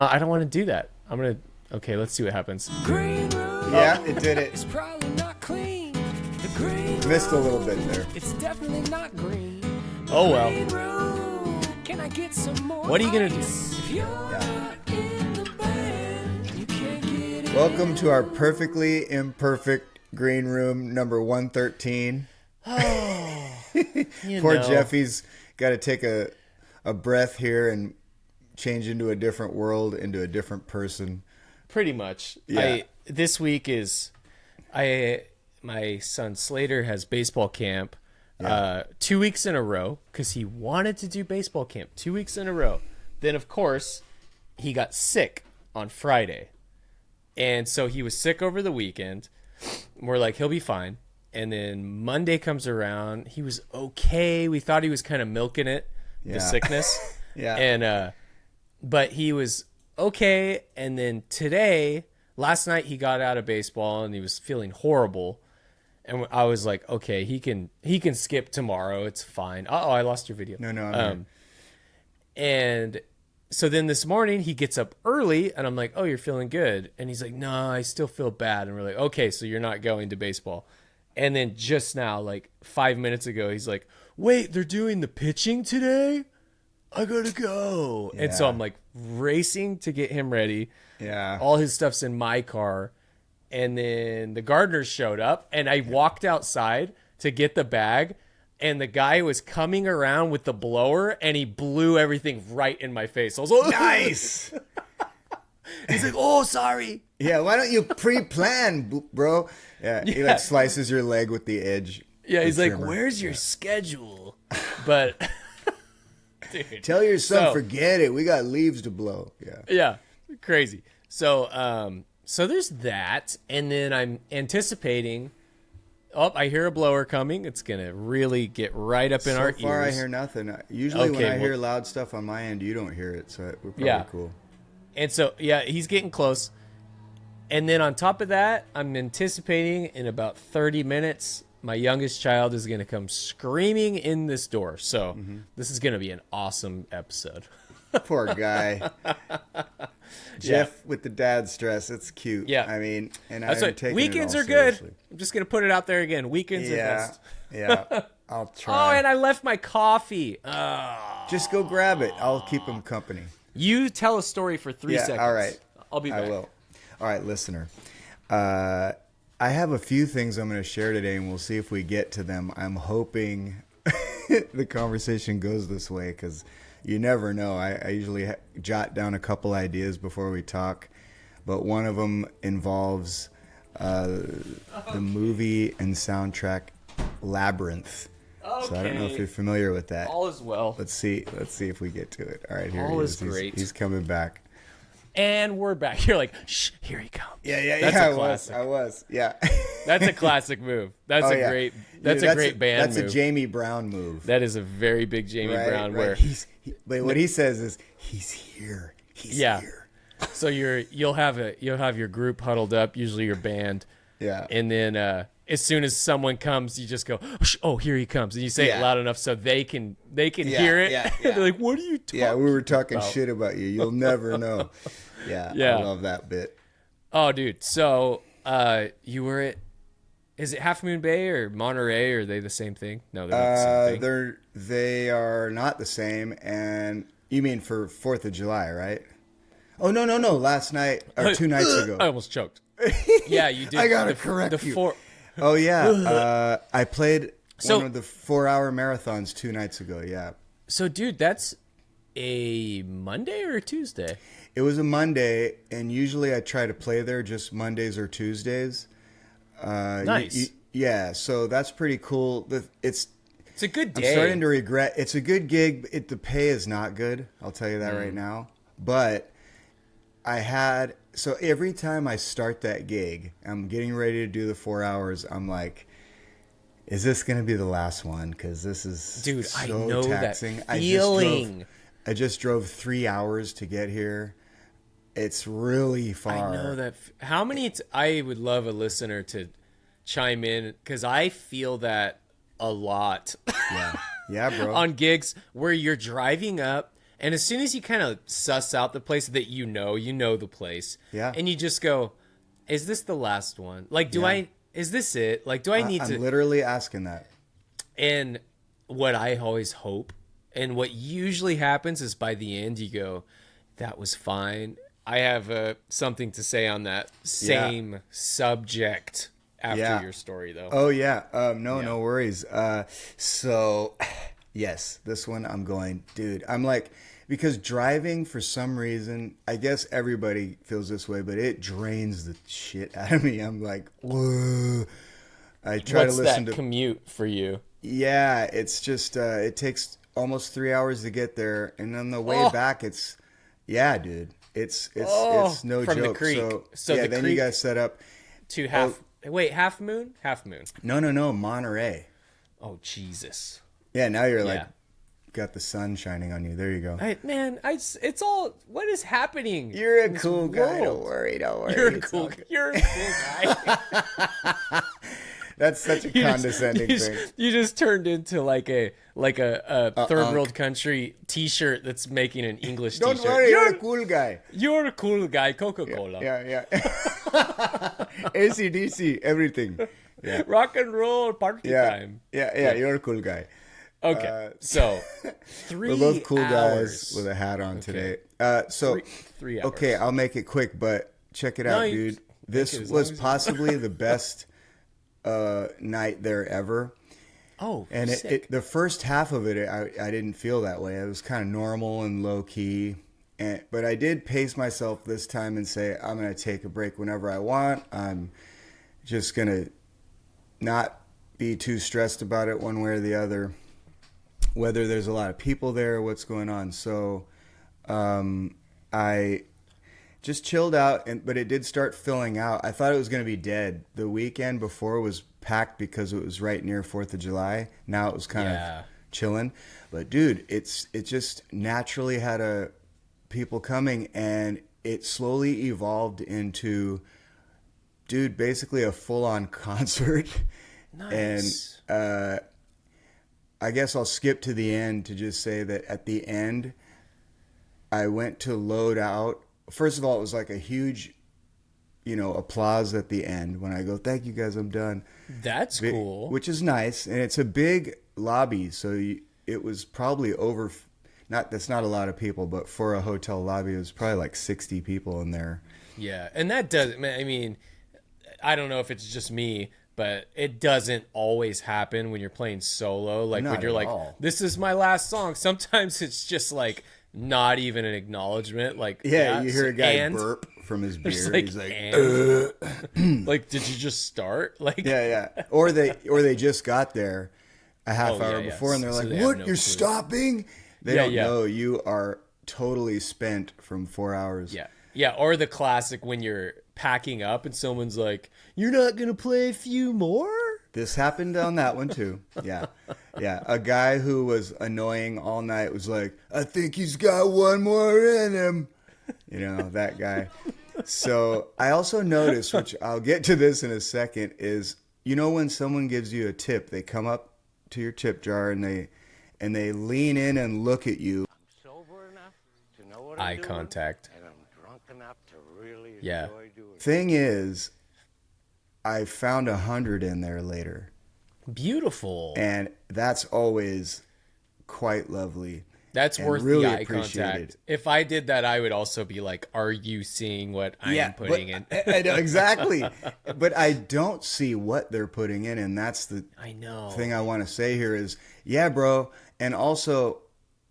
I don't want to do that. Okay, let's see what happens. Green room. Yeah, it did it. It's probably not clean. The green room. Missed a little bit there. It's definitely not green. The Oh, well. green room. Can I get some more What are you gonna do? ice? If you're not in the band, you can't get in. Welcome to our perfectly imperfect green room number 113. Poor Jeffy's got to take a breath here and change into a different world, into a different person. Pretty much. Yeah. This week is my son Slater has baseball camp 2 weeks in a row because he wanted to do baseball camp 2 weeks in a row. Then of course he got sick on Friday. And so he was sick over the weekend. We're like, he'll be fine. And then Monday comes around. He was okay. We thought he was kind of milking it, the sickness. Yeah. And but he was okay. And then last night he got out of baseball and he was feeling horrible. And I was like, okay, he can skip tomorrow. It's fine. Uh-oh, I lost your video. No, I'm here. And so then this morning he gets up early and I'm like, oh, you're feeling good. And he's like, no, I still feel bad. And we're like, okay, so you're not going to baseball. And then just now, like 5 minutes ago, he's like, wait, they're doing the pitching today? I gotta go. Yeah. And so I'm like racing to get him ready. Yeah. All his stuff's in my car. And then the gardeners showed up and I walked outside to get the bag. And the guy was coming around with the blower and he blew everything right in my face. I was like, Nice. He's like, oh, sorry. Yeah, why don't you pre-plan, bro? Yeah, he like slices your leg with the edge. Yeah, he's like, trimmer. where's your schedule? But dude, Tell your son, So- forget it. We got leaves to blow. Yeah. yeah, crazy. So so there's that, and then I'm anticipating. Oh, I hear a blower coming. It's gonna really get right up in our So far, ears. I hear nothing. Usually, when Okay, I hear well- loud stuff on my end, you don't hear it, so we're probably Yeah. cool. And so yeah, he's getting close. And then on top of that, I'm anticipating in about 30 minutes, my youngest child is gonna come screaming in this door. So this is gonna be an awesome episode. Poor guy. Jeff with the dad stress. It's cute. Yeah. I mean, and That's I'm what taking weekends it all are good. seriously. I'm just gonna put it out there again. Weekends are Yeah. best. Yeah. I'll Oh, try. and I left my coffee. Just go grab it. I'll keep him company. You tell a story for 3 Yeah, seconds. all right. I'll be back. I will. All right, listener. I have a few things I'm going to share today, and we'll see if we get to them. I'm hoping the conversation goes this way because you never know. I usually jot down a couple ideas before we talk, but one of them involves the movie and soundtrack Labyrinth. So I don't know if you're familiar with that. All is well. Let's see if we get to it. All right, here All he is great. He's coming back. And we're back. You're like, shh, here he comes. Yeah. That's a I classic. was. Yeah. That's a classic move. That's Oh, a yeah. great. Dude, That's a great band That's move. a Jamie Brown move. That is a very big Jamie Brown. Where But what he says is, he's here. He's here. So you'll have your group huddled up, usually your band. Yeah. And then as soon as someone comes, you just go, oh, here he comes, and you say it Yeah. loud enough so they can Yeah, hear it. yeah, They're like, what are you talking? Yeah, we were talking about? shit about you. You'll never know. Yeah. Yeah. I love that bit. Oh, dude. So you were at, is it Half Moon Bay or Monterey? Or are they the same thing? No, they're not the same thing. They are not the same. And you mean for 4th of July, right? Oh, no. Last night or 2 nights ago. I almost choked. Yeah, you did. I gotta correct you. Four, Oh, yeah. I played So- one of the 4-hour marathons 2 nights ago. Yeah. So, dude, that's a Monday or a Tuesday? It was a Monday, and usually I try to play there just Mondays or Tuesdays. Nice. Yeah, so that's pretty cool. It's a good day. I'm starting to regret. It's a good gig. The pay is not good. I'll tell you that right now. But so every time I start that gig, I'm getting ready to do the 4 hours. I'm like, is this going to be the last one? Because this is Dude, so I know taxing. that feeling. I just drove 3 hours to get here. It's really far. I know that. How many? I would love a listener to chime in because I feel that a lot Yeah, bro. on gigs where you're driving up And as soon as you kind of suss out the place that you know the place. Yeah. And you just go, is this the last one? Like, is this it? Like, do I need to? I'm literally asking that. And what I always hope, and what usually happens is by the end you go, that was fine. I have something to say on that same subject after your story, though. Oh, yeah. No worries. So, yes, this one I'm going, dude. I'm like, because driving for some reason, I guess everybody feels this way, but it drains the shit out of me. I'm like, whoa. I try What's to listen that to commute for you? Yeah, it's just it takes almost 3 hours to get there, and on the way back, it's dude, it's no from joke. the creek. So yeah, the then creek you guys set up to Half Moon. no Monterey. Oh Jesus! Yeah, now you're like Yeah. got the sun shining on you. There you go. It's all. What is happening? You're a in this cool guy. world? Don't worry. You're a It's cool. all good. You're a cool guy. That's such a condescending thing. You just turned into like a third world country T-shirt that's making an English Don't T-shirt. worry, you're a cool guy. You're a cool guy. Coca-Cola. Yeah. AC/DC, everything. Yeah. Rock and roll party time. Yeah. You're a cool guy. Okay, so 3 We're both cool hours. guys with a hat on today. So 3 hours. okay, I'll make it quick, but check it out, you dude. This make it as long was as you- possibly the best night there ever. Oh, And sick. the first half of it, I didn't feel that way. It was kind of normal and low key. But I did pace myself this time and say, I'm going to take a break whenever I want. I'm just going to not be too stressed about it one way or the other, whether there's a lot of people there, what's going on. So I just chilled out, but it did start filling out. I thought it was going to be dead. The weekend before was packed because it was right near 4th of July. Now it was kind of chilling. But dude, it just naturally had people coming, and it slowly evolved into, dude, basically a full-on concert. Nice. And I guess I'll skip to the end to just say that at the end, I went to load out. First of all, it was like a huge, applause at the end when I go, thank you guys, I'm done. That's cool. Which is nice. And it's a big lobby. So it was probably that's not a lot of people, but for a hotel lobby, it was probably like 60 people in there. Yeah, and that does. I mean, I don't know if it's just me, but it doesn't always happen when you're playing solo. Like Not when you're at like, all. this is my last song. Sometimes it's just like not even an acknowledgement. Like, Yeah, you hear a guy and burp from his It's beer. like, He's like, and? Like, did you just start? Like, yeah. Or they just got there a half Oh, hour yeah. before, and they're So like, they have what? no You're clue. stopping? They Yeah, don't yeah. know you are totally spent from 4 hours. Yeah, or the classic when you're packing up and someone's like, "You're not gonna play a few more?" This happened on that one too. Yeah. A guy who was annoying all night was like, I think he's got one more in him. That guy. So I also noticed, which I'll get to this in a second, is when someone gives you a tip, they come up to your tip jar and they lean in and look at you. Sober enough to know what Eye I'm doing, contact. and I'm drunk enough to really Yeah. enjoy doing it. Thing is, I found 100 in there later. Beautiful. And that's always quite lovely. That's and worth really the eye appreciated. contact. If I did that, I would also be like, "Are you seeing what I am putting in?" I know, exactly. But I don't see what they're putting in, and that's the I know. thing I want to say here is, yeah, bro. And also,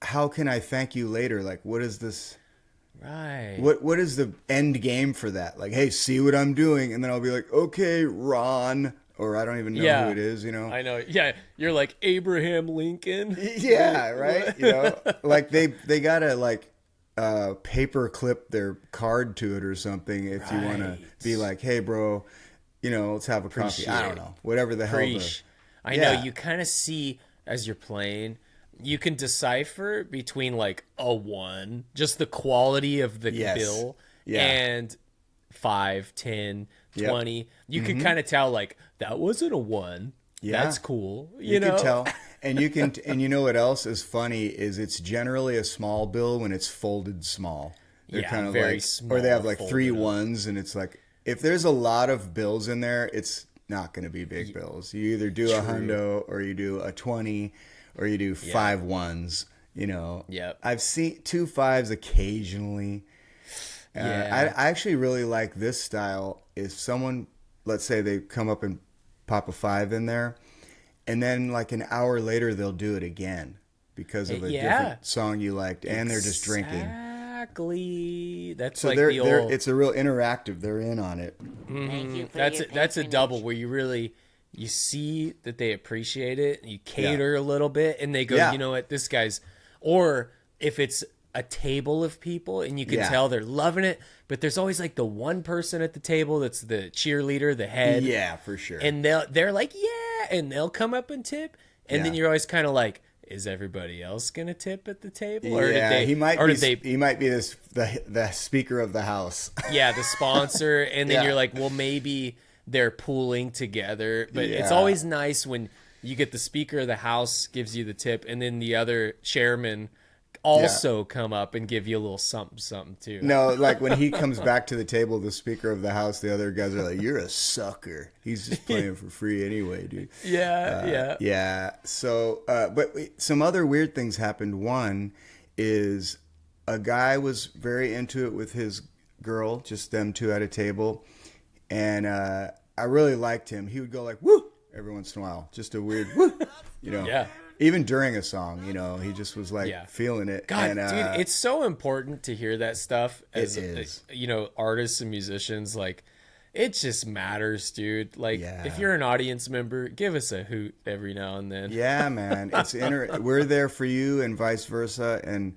how can I thank you later? Like, what is this? Right. What is the end game for that? Like, hey, see what I'm doing, and then I'll be like, okay, Ron, or I don't even know who it is. I know. Yeah, you're like Abraham Lincoln. Yeah, right. Like they gotta like paper clip their card to it or something if you want to be like, hey, bro, let's have a coffee. I don't know, whatever the hell. Preach. I know. You kind of see as you're playing, you can decipher between like a 1, just the quality of the Yes. bill, Yeah. and 5, 10, Yep. 20. You can kind of tell like that wasn't a 1. Yeah. That's cool. You know? could tell. And you know what else is funny is it's generally a small bill when it's folded small. They're Yeah, kind of very like, small, or they have like three folded up. ones, and it's like if there's a lot of bills in there, it's not going to be big bills. You either do a hundo, or you do a 20, or you do 5 ones. You know, Yep. I've seen 2 5s occasionally. Yeah. I actually really like this style. If someone, let's say they come up and pop a 5 in there, and then like an hour later they'll do it again because of a Yeah. different song you liked, and they're just drinking. Exactly. That's So like they're, the old. it's a real interactive. They're in on it. Thank you for That's your that's a double patronage. where you really you see that they appreciate it. You cater a little bit, and they go, Yeah. you know what, this guy's. Or if it's a table of people, and you can Yeah. tell they're loving it, but there's always like the one person at the table that's the cheerleader, the head, Yeah, for sure. and they're like, yeah, and they'll come up and tip, and then Yeah. you're always kind of like, is everybody else gonna tip at the table, or yeah, did they? he might or be. did they? He might be the speaker of the house. Yeah, the sponsor, and then Yeah. you're like, well, maybe they're pooling together. But it's Yeah. always nice when you get the speaker of the house gives you the tip, and then the other chairman also come up and give you a little something too. No, like when he comes back to the table, the speaker of the house, the other guys are like, "You're a sucker. He's just playing for free anyway, dude." Yeah. Yeah. So, but some other weird things happened. One is a guy was very into it with his girl, just them two at a table, and I really liked him. He would go like "woo" every once in a while, just a weird "woo," you know. Yeah. Even during a song, you know, he just was like Yeah. feeling it. God, and, dude, it's so important to hear that stuff as is. you know, artists and musicians. Like, it just matters, dude. Like, Yeah. if you're an audience member, give us a hoot every now and then. Yeah, man. We're there for you and vice versa, and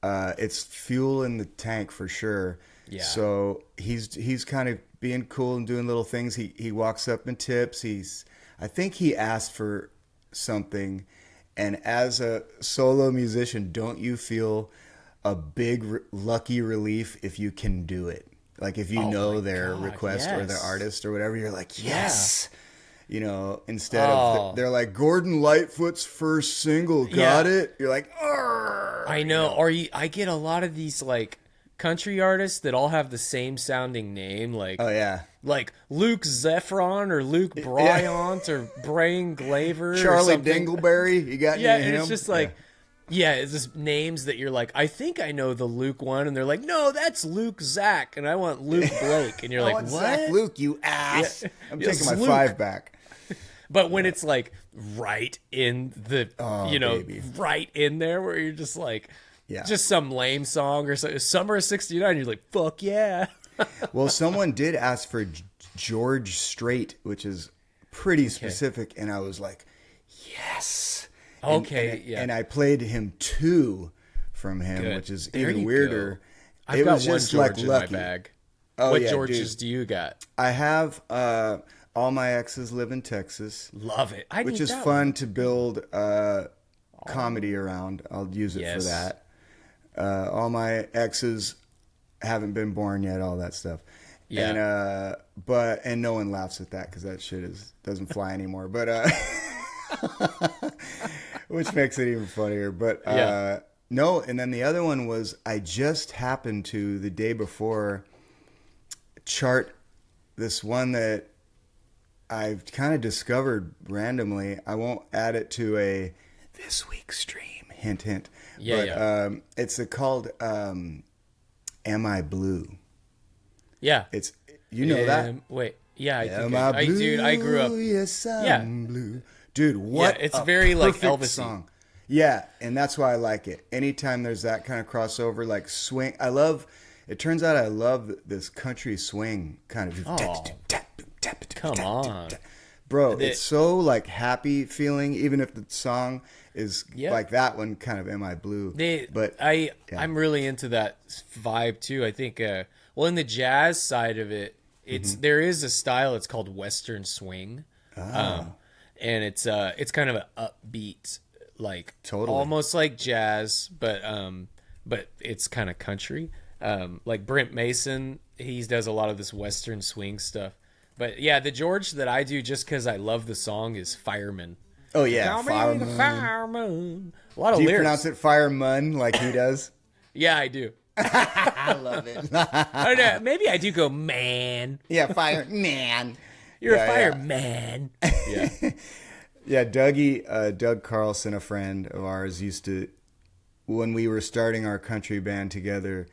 it's fuel in the tank for sure. Yeah. So he's kind of being cool and doing little things. He walks up and tips. I think he asked for something, and as a solo musician, don't you feel a big lucky relief if you can do it? Like if you know their God, request or their yes. artist or whatever, you're like, yes. You know, instead Oh. of they're like Gordon Lightfoot's first single, got it? You're like, "Arr!" I know. Or I get a lot of these like country artists that all have the same sounding name, like Oh yeah, like Luke Zephron or Luke Bryant or Brain Glaver, Charlie or something. Dingleberry. You got Yeah, any of and it's him? just like, yeah, it's just names that you're like, I think I know the Luke one, and they're like, no, that's Luke Zach, and I want Luke Blake, and you're I like, want what? Zach Luke, you ass. Yeah. I'm Yes, taking my Luke. 5 back. But when it's like right in the, you know, baby. right in there, where you're just like, Yeah. just some lame song or so, Summer of '69, you're like, fuck yeah. Well, someone did ask for George Strait, which is pretty specific, and I was like, yes. Okay, yeah. And I played him 2 from him, Good. which is There even you weirder. go. I've It got was one just George like in lucky. my bag. Oh, What yeah, Georges dude. do you got? I have All My Exes Live in Texas, Love it. I which need is that fun one. to build comedy around. I'll use it Yes. for that. All My Exes Haven't Been Born Yet, all that stuff. Yeah. And no one laughs at that because that shit doesn't fly anymore. But which makes it even funnier. But Yeah. no, and then the other one was I just happened to the day before chart this one that I've kind of discovered randomly. I won't add it to a this week's stream. Hint, hint. Yeah, But it's called Am I Blue? Yeah. It's you know that. Wait. Yeah, I think Am I blue? dude, I grew up. Yes, I'm Yeah. blue. Dude, what? Yeah, it's a very, like, perfect Elvis-y. song. Yeah, and that's why I like it. Anytime there's that kind of crossover, like swing, it turns out I love this country swing kind of. Oh, come on. Bro, it's so like happy feeling, even if the song is Yeah. like that one kind of Am I Blue? But I'm really into that vibe too. I think well, in the jazz side of it, there is a style, it's called Western swing. And it's kind of an upbeat, like Totally. almost like jazz, but it's kind of country. Like Brent Mason, he does a lot of this Western swing stuff. But yeah, the George that I do just because I love the song is Fireman. Oh yeah, Call me Fire the Moon. Fire Moon. A lot of Do you lyrics. pronounce it Fire Moon like he does? Yeah, I do. I love it. I don't know, maybe I do go, man. Yeah, Fire Man. You're Yeah, a fireman. Yeah. Yeah, Doug Carlson, a friend of ours, used to, when we were starting our country band together,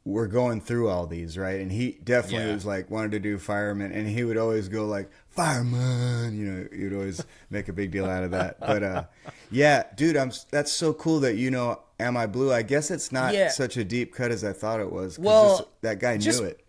we're going through all these, right? And he definitely Yeah. was like, wanted to do fireman, and he would always go like, fireman, you know, he'd always make a big deal out of that. But yeah, dude, that's so cool that you know Am I Blue? I guess it's not Yeah. such a deep cut as I thought it was. 'Cause Well, that guy just- knew it.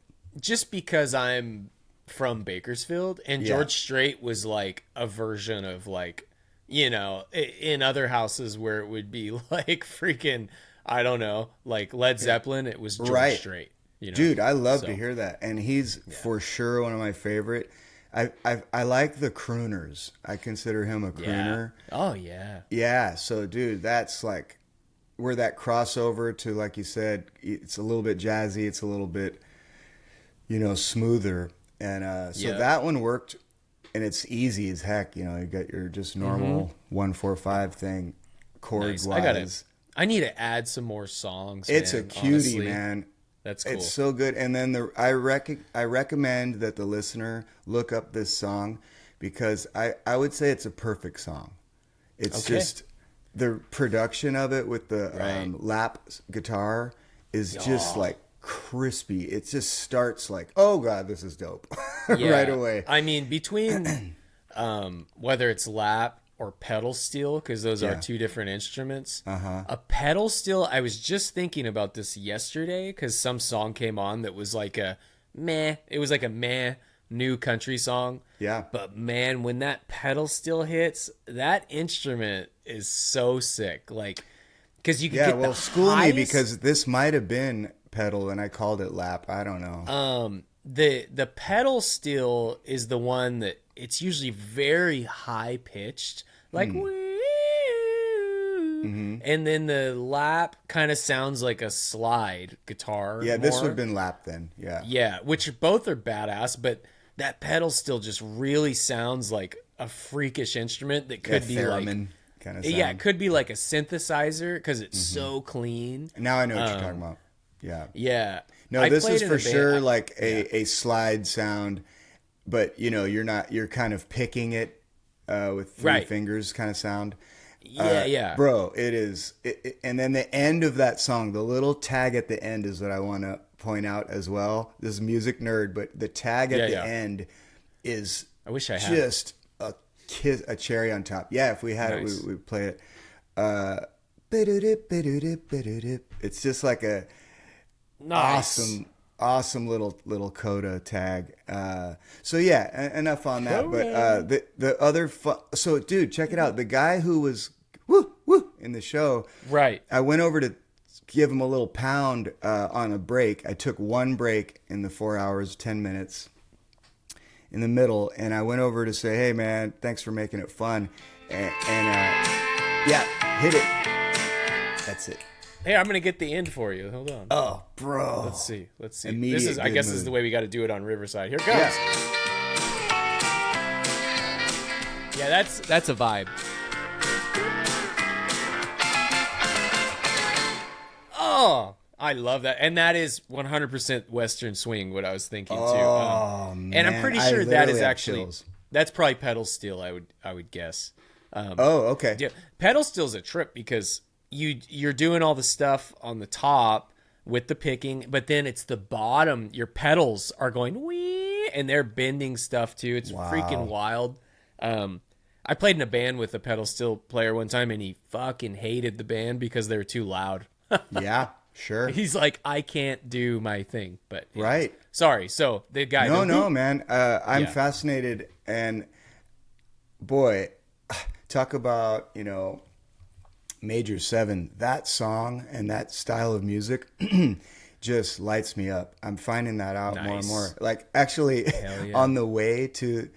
Just because I'm from Bakersfield, and Yeah. George Strait was like a version of like, you know, in other houses where it would be like freaking, I don't know, like Led Zeppelin, it was George Right. Strait. You know? Dude, I love So, to hear that, and he's for sure one of my favorite. I like the crooners. I consider him a Yeah. crooner. Oh yeah. Yeah, so dude, that's like where that crossover to, like you said, it's a little bit jazzy, it's a little bit, you know, smoother, and so Yeah. that one worked, and it's easy as heck. You know, you got your just normal 1-4-5 thing, chords Nice. wise. I need to add some more songs. It's man, a cutie, honestly. man. That's cool. It's so good. And then I recommend that the listener look up this song, because I would say it's a perfect song. It's Okay. just the production of it with the Right. lap guitar is just like crispy. It just starts like, oh God, this is dope Yeah. right away. I mean, between whether it's lap or pedal steel, because those are Yeah. two different instruments. Uh-huh. A pedal steel, I was just thinking about this yesterday because some song came on that was like a meh. It was like a meh new country song. Yeah. But man, when that pedal steel hits, that instrument is so sick. Like, because you can Yeah, get well, the school highest, me, because this might have been pedal and I called it lap. I don't know. the pedal steel is the one that it's usually very high pitched, like Hmm. woo, Mm-hmm. and then the lap kind of sounds like a slide guitar. Yeah, this more. would have been lap then. Yeah. Yeah, which both are badass, but that pedal still just really sounds like a freakish instrument that could be like, theremin kind of yeah, it could be like a synthesizer because it's so clean. Now I know what you're talking about. Yeah. Yeah. No, I this played is in for a band- sure like a slide sound, but you know, you're kind of picking it with three Right. fingers kind of sound. Yeah. Bro, it is. And then the end of that song, the little tag at the end is what I want to point out as well. This is music nerd, but the tag at Yeah. the end is I wish I had it. just a cherry on top. Yeah, if we had Nice. it, we'd play it. It's just like a Nice. awesome little coda tag. So yeah, enough on that. But the other so dude, check it out. The guy who was woo in the show, Right. I went over to give him a little pound on a break. I took one break in the 4 hours 10 minutes in the middle, and I went over to say, hey man, thanks for making it fun, and yeah, hit it. That's it. Hey, I'm gonna get the end for you. Hold on. Oh, bro. Let's see. Immediate This is, I good guess, this is mood. the way we got to do it on Riverside. Here it comes. Yeah, that's a vibe. Oh, I love that, and that is 100% Western swing. What I was thinking too. Oh, and I'm man, pretty I sure that literally is have actually chills. that's probably pedal steel. I would guess. Oh, okay. Yeah, pedal steel's a trip because you're doing all the stuff on the top with the picking, but then it's the bottom. Your pedals are going wee, and they're bending stuff too. It's freaking wild. I played in a band with a pedal steel player one time, and he fucking hated the band because they were too loud. Yeah, sure. He's like, I can't do my thing, but Right. Sorry. So the guy. No, man. I'm Yeah. fascinated, and boy, talk about, Major 7. That song and that style of music just lights me up. I'm finding that out more and Nice. more. Like, actually, Hell yeah. on the way to,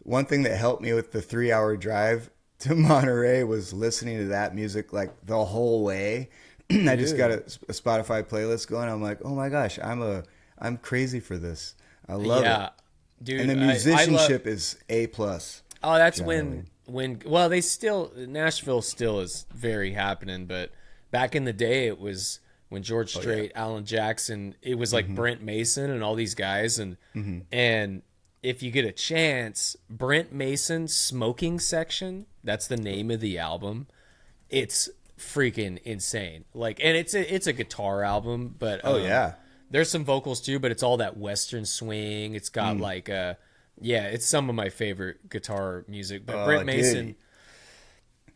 one thing that helped me with the 3-hour drive to Monterey was listening to that music like the whole way. I just got a Spotify playlist going. I'm like, oh my gosh, I'm crazy for this. I love Yeah, it. dude. And the I love- musicianship is A+. Oh, that's generally. when well, Nashville still is very happening, but back in the day it was when George Strait, Alan Jackson, it was like Brent Mason and all these guys, and if you get a chance, Brent Mason Smoking Section, that's the name of the album. It's freaking insane. Like, and it's a guitar album, but there's some vocals too, but it's all that Western swing. It's got like it's some of my favorite guitar music. But Brent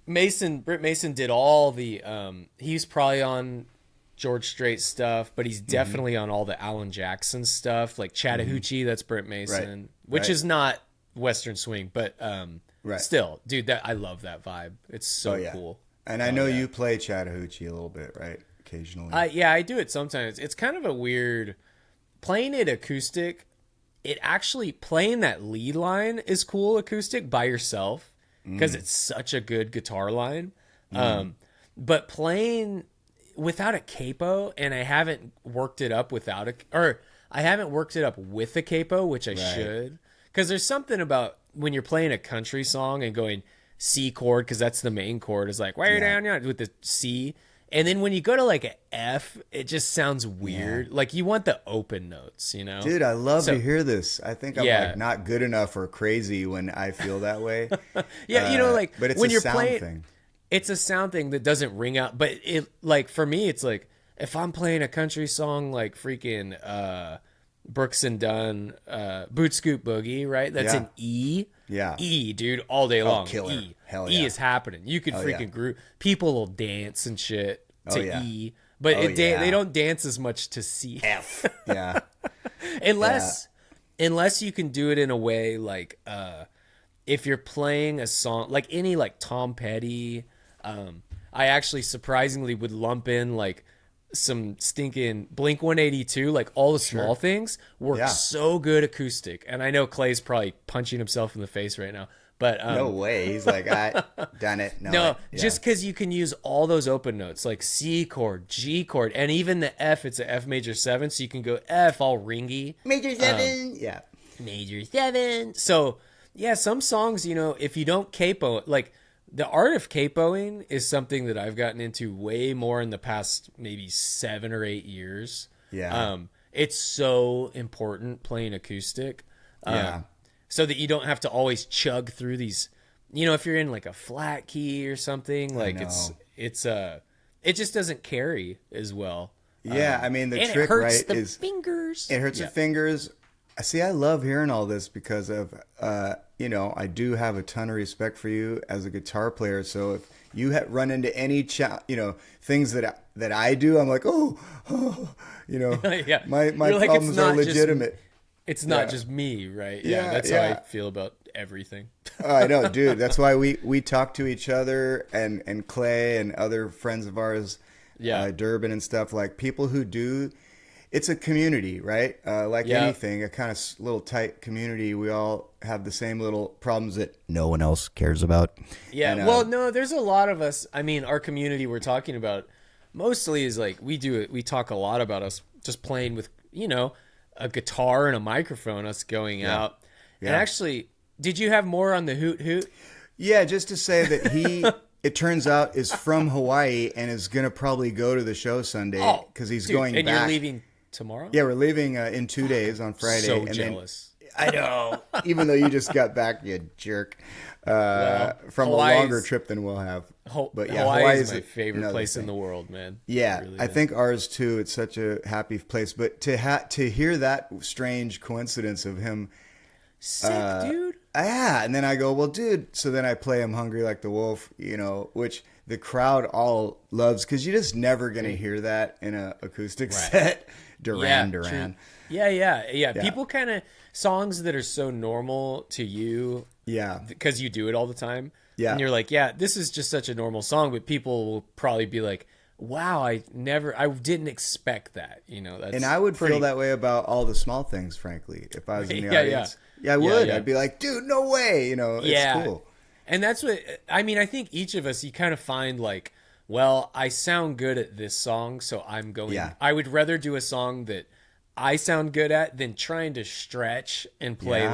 Mason did all the he's probably on George Strait stuff, but he's definitely on all the Alan Jackson stuff, like Chattahoochee, that's Brent Mason, which is not Western swing, but still, dude, that I love that vibe. It's so cool. And I know you play Chattahoochee a little bit, right? Occasionally. I do it sometimes. It's kind of a weird playing it acoustic. It actually playing that lead line is cool acoustic by yourself because it's such a good guitar line. But playing without a capo, and I haven't worked it up with a capo, which I should, because there's something about when you're playing a country song and going C chord, because that's the main chord, is like way down with the C, and then when you go to like an F, it just sounds weird. Like you want the open notes, you know? Dude, I love to hear this. I think I'm like not good enough or crazy when I feel that way. You know, like but it's when a you're sound playing, thing. it's a sound thing that doesn't ring out. But it, like for me, it's like if I'm playing a country song like freaking Brooks and Dunn, Boot Scoot Boogie, right? That's an E. Yeah. E, dude, all day long. Killer. E. Hell E yeah. is happening. You could freaking groove. People will dance and shit to yeah. E. But they don't dance as much to C. F. Yeah. unless you can do it in a way like if you're playing a song like any like Tom Petty, I actually surprisingly would lump in like some stinking Blink 182, like all the small things work so good acoustic. And I know Clay's probably punching himself in the face right now, but no way. He's like, I done it. No, just because you can use all those open notes like C chord, G chord, and even the F. It's a F major 7, so you can go F all ringy. Major 7. Major 7. So yeah, some songs, you know, if you don't capo, like the art of capoing is something that I've gotten into way more in the past maybe 7 or 8 years. Yeah. It's so important playing acoustic. So that you don't have to always chug through these, you know, if you're in like a flat key or something, like it just doesn't carry as well. Yeah, I mean the and trick, it hurts right, the is fingers. It hurts your fingers. See, I love hearing all this because of, you know, I do have a ton of respect for you as a guitar player. So if you run into any, things that I do, I'm like, you know, my problems are legitimate. It's not just me, right? Yeah, that's how I feel about everything. I know, dude. That's why we talk to each other and Clay and other friends of ours, Durbin and stuff, like people who do. It's a community, right? Like anything, a kind of little tight community. We all have the same little problems that no one else cares about. Yeah, and, well, no, there's a lot of us. I mean, our community we're talking about mostly is like we talk a lot about us just playing with, you know, a guitar and a microphone, us going out. Yeah. And actually, did you have more on the hoot hoot? Yeah, just to say that he... It turns out is from Hawaii and is going to probably go to the show Sunday because he's going back. And you're leaving tomorrow? Yeah, we're leaving in 2 days on Friday. So jealous. I know. Even though you just got back, you jerk. From a longer trip than we'll have. But yeah, Hawaii is my favorite place in the world, man. Yeah, really I think ours too. It's such a happy place. But to hear that strange coincidence of him... Sick, dude. Yeah, and then I go, well, dude. So then I play "I'm Hungry Like the Wolf," you know, which the crowd all loves because you're just never gonna hear that in an acoustic set. Duran. Yeah. People kind of songs that are so normal to you, because you do it all the time. Yeah, and you're like, yeah, this is just such a normal song, but people will probably be like, wow, I didn't expect that. You know, that's and I would feel that way about all the small things, frankly, if I was in the audience. Yeah, I would. Yeah. I'd be like, dude, no way. You know, it's cool. And that's what, I mean, I think each of us, you kind of find like, well, I sound good at this song, so I'm going, I would rather do a song that I sound good at than trying to stretch and play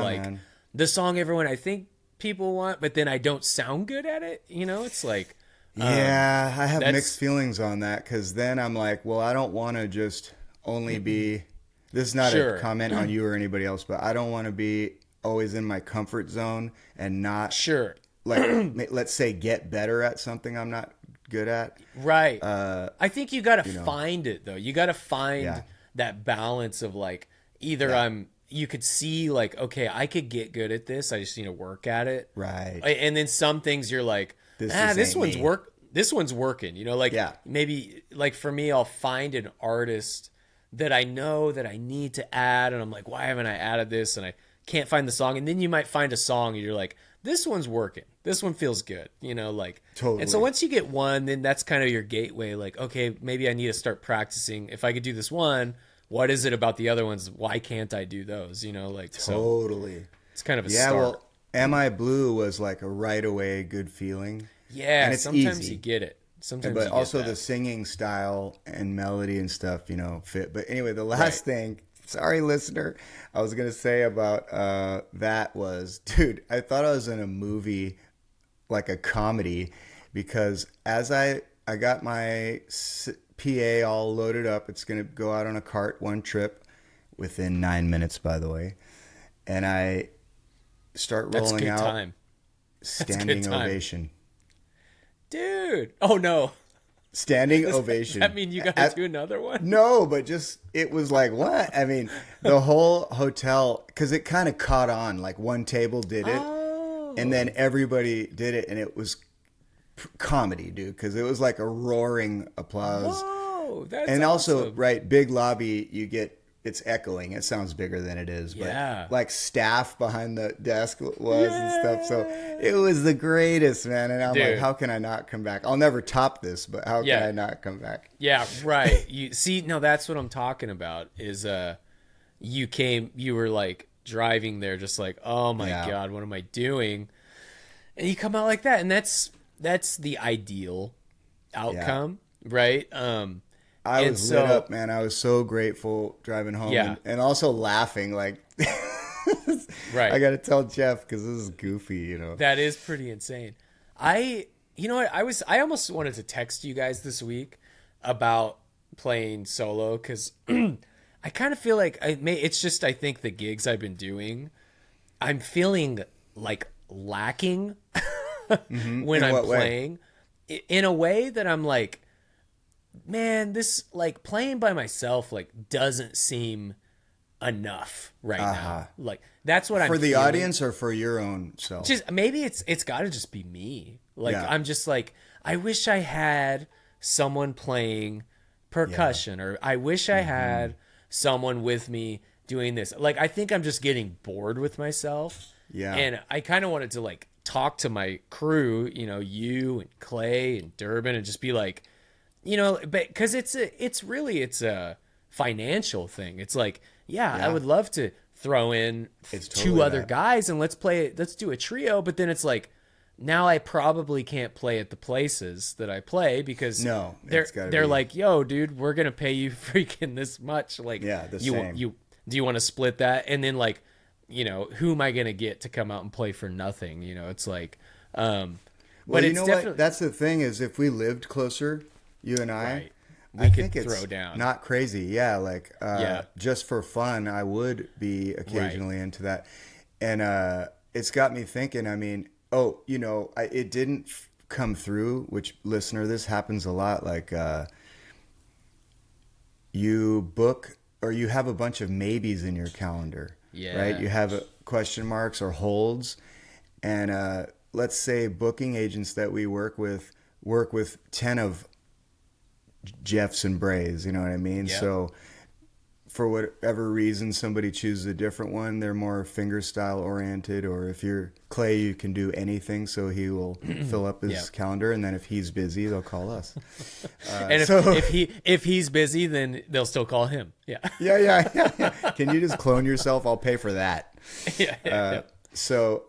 the song I think people want, but then I don't sound good at it. You know, it's like, Yeah, I have that's- mixed feelings on that because then I'm like, well, I don't want to just only be. This is not Sure. a comment on you or anybody else, but I don't want to be always in my comfort zone and not sure. like let's say get better at something I'm not good at. Right. I think you got to find it though. You got to find Yeah. that balance of like either you could see like, okay, I could get good at this. I just need to work at it. Right. And then some things you're like, This this ain't one's me." this one's working, you know, like Yeah. maybe like for me, I'll find an artist that I know that I need to add. And I'm like, why haven't I added this? And I can't find the song. And then you might find a song and you're like, this one's working. This one feels good, you know, like, Totally. And so once you get one, then that's kind of your gateway. Like, okay, maybe I need to start practicing. If I could do this one, what is it about the other ones? Why can't I do those? You know, like, so Totally. it's kind of a Yeah, start. well, Am I Blue was like a right away good feeling. Yeah, and it's sometimes easy. you get it. Sometimes you But get also that. the singing style and melody and stuff, you know, fit. But anyway, the last thing, sorry, listener, I was going to say about that was, dude, I thought I was in a movie, like a comedy, because as I got my PA all loaded up, it's going to go out on a cart one trip within 9 minutes, by the way. And I start That's rolling good out time. standing time. ovation. Dude. Oh, no. Standing ovation. Does that mean you got to do another one? No, but just it was like what? I mean, the whole hotel because it kind of caught on. Like one table did it, Oh. and then everybody did it, and it was comedy, dude. Because it was like a roaring applause, Whoa, that's and also awesome. right, big lobby. You get it's echoing. It sounds bigger than it is, but Yeah. like staff behind the desk was and stuff. So it was the greatest, man. And I'm like, Dude. how can I not come back? I'll never top this, but how Yeah. can I not come back? Yeah, right. You see, no, that's what I'm talking about. Is you were like driving there, just like, oh my Yeah. god, what am I doing? And you come out like that, and that's the ideal outcome, right? I And was so- lit up, man. I was so grateful driving home Yeah. and also laughing. Like, Right. I got to tell Jeff because this is goofy, you know. That is pretty insane. You know what? I almost wanted to text you guys this week about playing solo because I kind of feel like it's just, I think the gigs I've been doing, I'm feeling like lacking when In I'm what way? playing in a way that I'm like, man, this like playing by myself, like doesn't seem enough right now. Like that's what I'm For the feeling. audience or for your own self? Just maybe it's got to just be me. Like Yeah. I'm just like I wish I had someone playing percussion or I wish I had someone with me doing this. Like I think I'm just getting bored with myself. Yeah. And I kind of wanted to like talk to my crew, you know, you and Clay and Durbin and just be like, you know, but cuz it's a financial thing. It's like, yeah, I would love to throw in It's two totally other that. guys and let's do a trio, but then it's like now I probably can't play at the places that I play because No, they're it's gotta they're be- like, yo, dude, we're gonna pay you freaking this much. Like, Yeah, the you same. do you want to split that? And then like, you know, who am I gonna get to come out and play for nothing? You know, it's like, well, but you it's know definitely what? That's the thing is if we lived closer, you and I, Right. I could think it's throw down. not crazy. Yeah, like Yeah. just for fun, I would be occasionally into that. And it's got me thinking, I mean, you know, it didn't come through, which listener, this happens a lot. Like you book or you have a bunch of maybes in your calendar. Yeah. Right? You have question marks or holds. And let's say booking agents that we work with 10 of Jeffs and Brays, you know what I mean? Yeah. So for whatever reason somebody chooses a different one, they're more finger style oriented, or if you're Clay, you can do anything, so he will fill up his Yeah. calendar, and then if he's busy, they'll call us. and if he's busy, then they'll still call him. Yeah. Yeah. Can you just clone yourself? I'll pay for that. yeah. So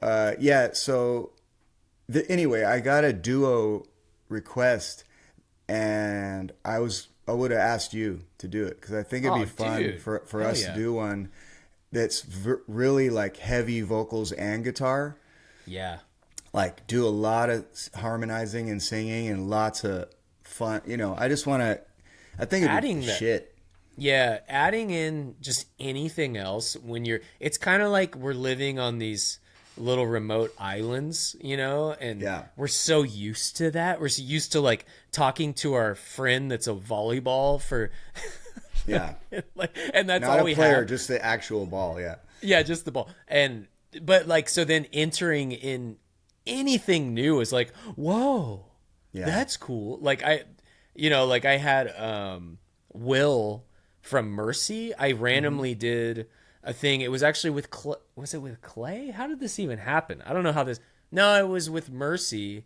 anyway, I got a duo request, and I would have asked you to do it because I think it'd be fun dude. for Hell us yeah. to do one that's really like heavy vocals and guitar. Yeah. Like do a lot of harmonizing and singing and lots of fun. You know, I just want to. I think Adding it's that- shit. Yeah, adding in just anything else when it's kind of like we're living on these little remote islands, you know, and Yeah. we're so used to that. We're so used to like talking to our friend that's a volleyball for, Yeah, and that's not all a we player, have. just the actual ball. Yeah, Yeah, just the ball. But like, so then entering in anything new is like, whoa, Yeah. that's cool. Like like I had Will from Mercy. I randomly did a thing. It was actually with was it with Clay? How did this even happen? I don't know how this. No, it was with Mercy,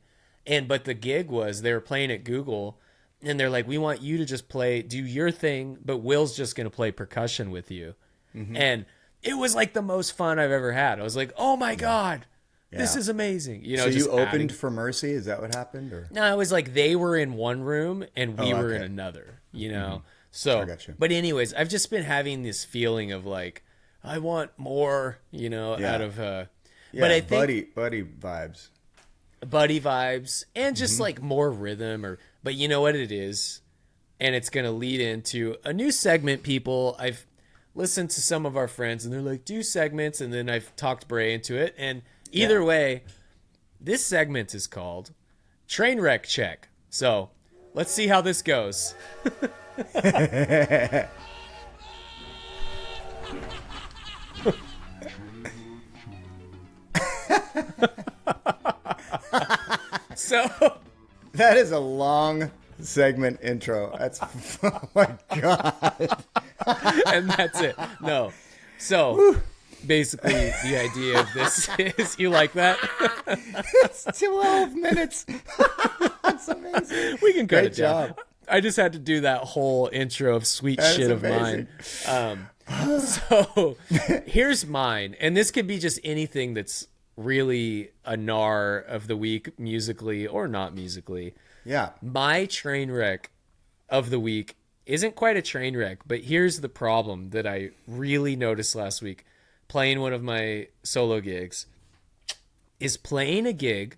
but the gig was they were playing at Google, and they're like, we want you to just do your thing, but Will's just gonna play percussion with you, and it was like the most fun I've ever had. I was like, oh my god, this Yeah. is amazing. You know, so just you opened adding- for Mercy? Is that what happened? Or No, it was like they were in one room and we were in okay. another, you know? So, I gotcha. but anyways, I've just been having this feeling of like, I want more, you know, Yeah. out of, yeah, but I think buddy vibes. buddy vibes and just Mm-hmm. like more rhythm but you know what it is? And it's going to lead into a new segment, people. I've listened to some of our friends and they're like, do segments. And then I've talked Bray into it. And either way, this segment is called Trainwreck Check. So let's see how this goes. So, That is a long segment intro. That's oh my god. and that's it. No. So, basically, the idea of this is you like that? It's 12 minutes. That's amazing. We can cut Great it down. job. I just had to do that whole intro of sweet That is shit of amazing. mine. So here's mine, and this could be just anything that's really a Nar of the week, musically or not musically. Yeah. My train wreck of the week isn't quite a train wreck, but here's the problem that I really noticed last week playing one of my solo gigs is playing a gig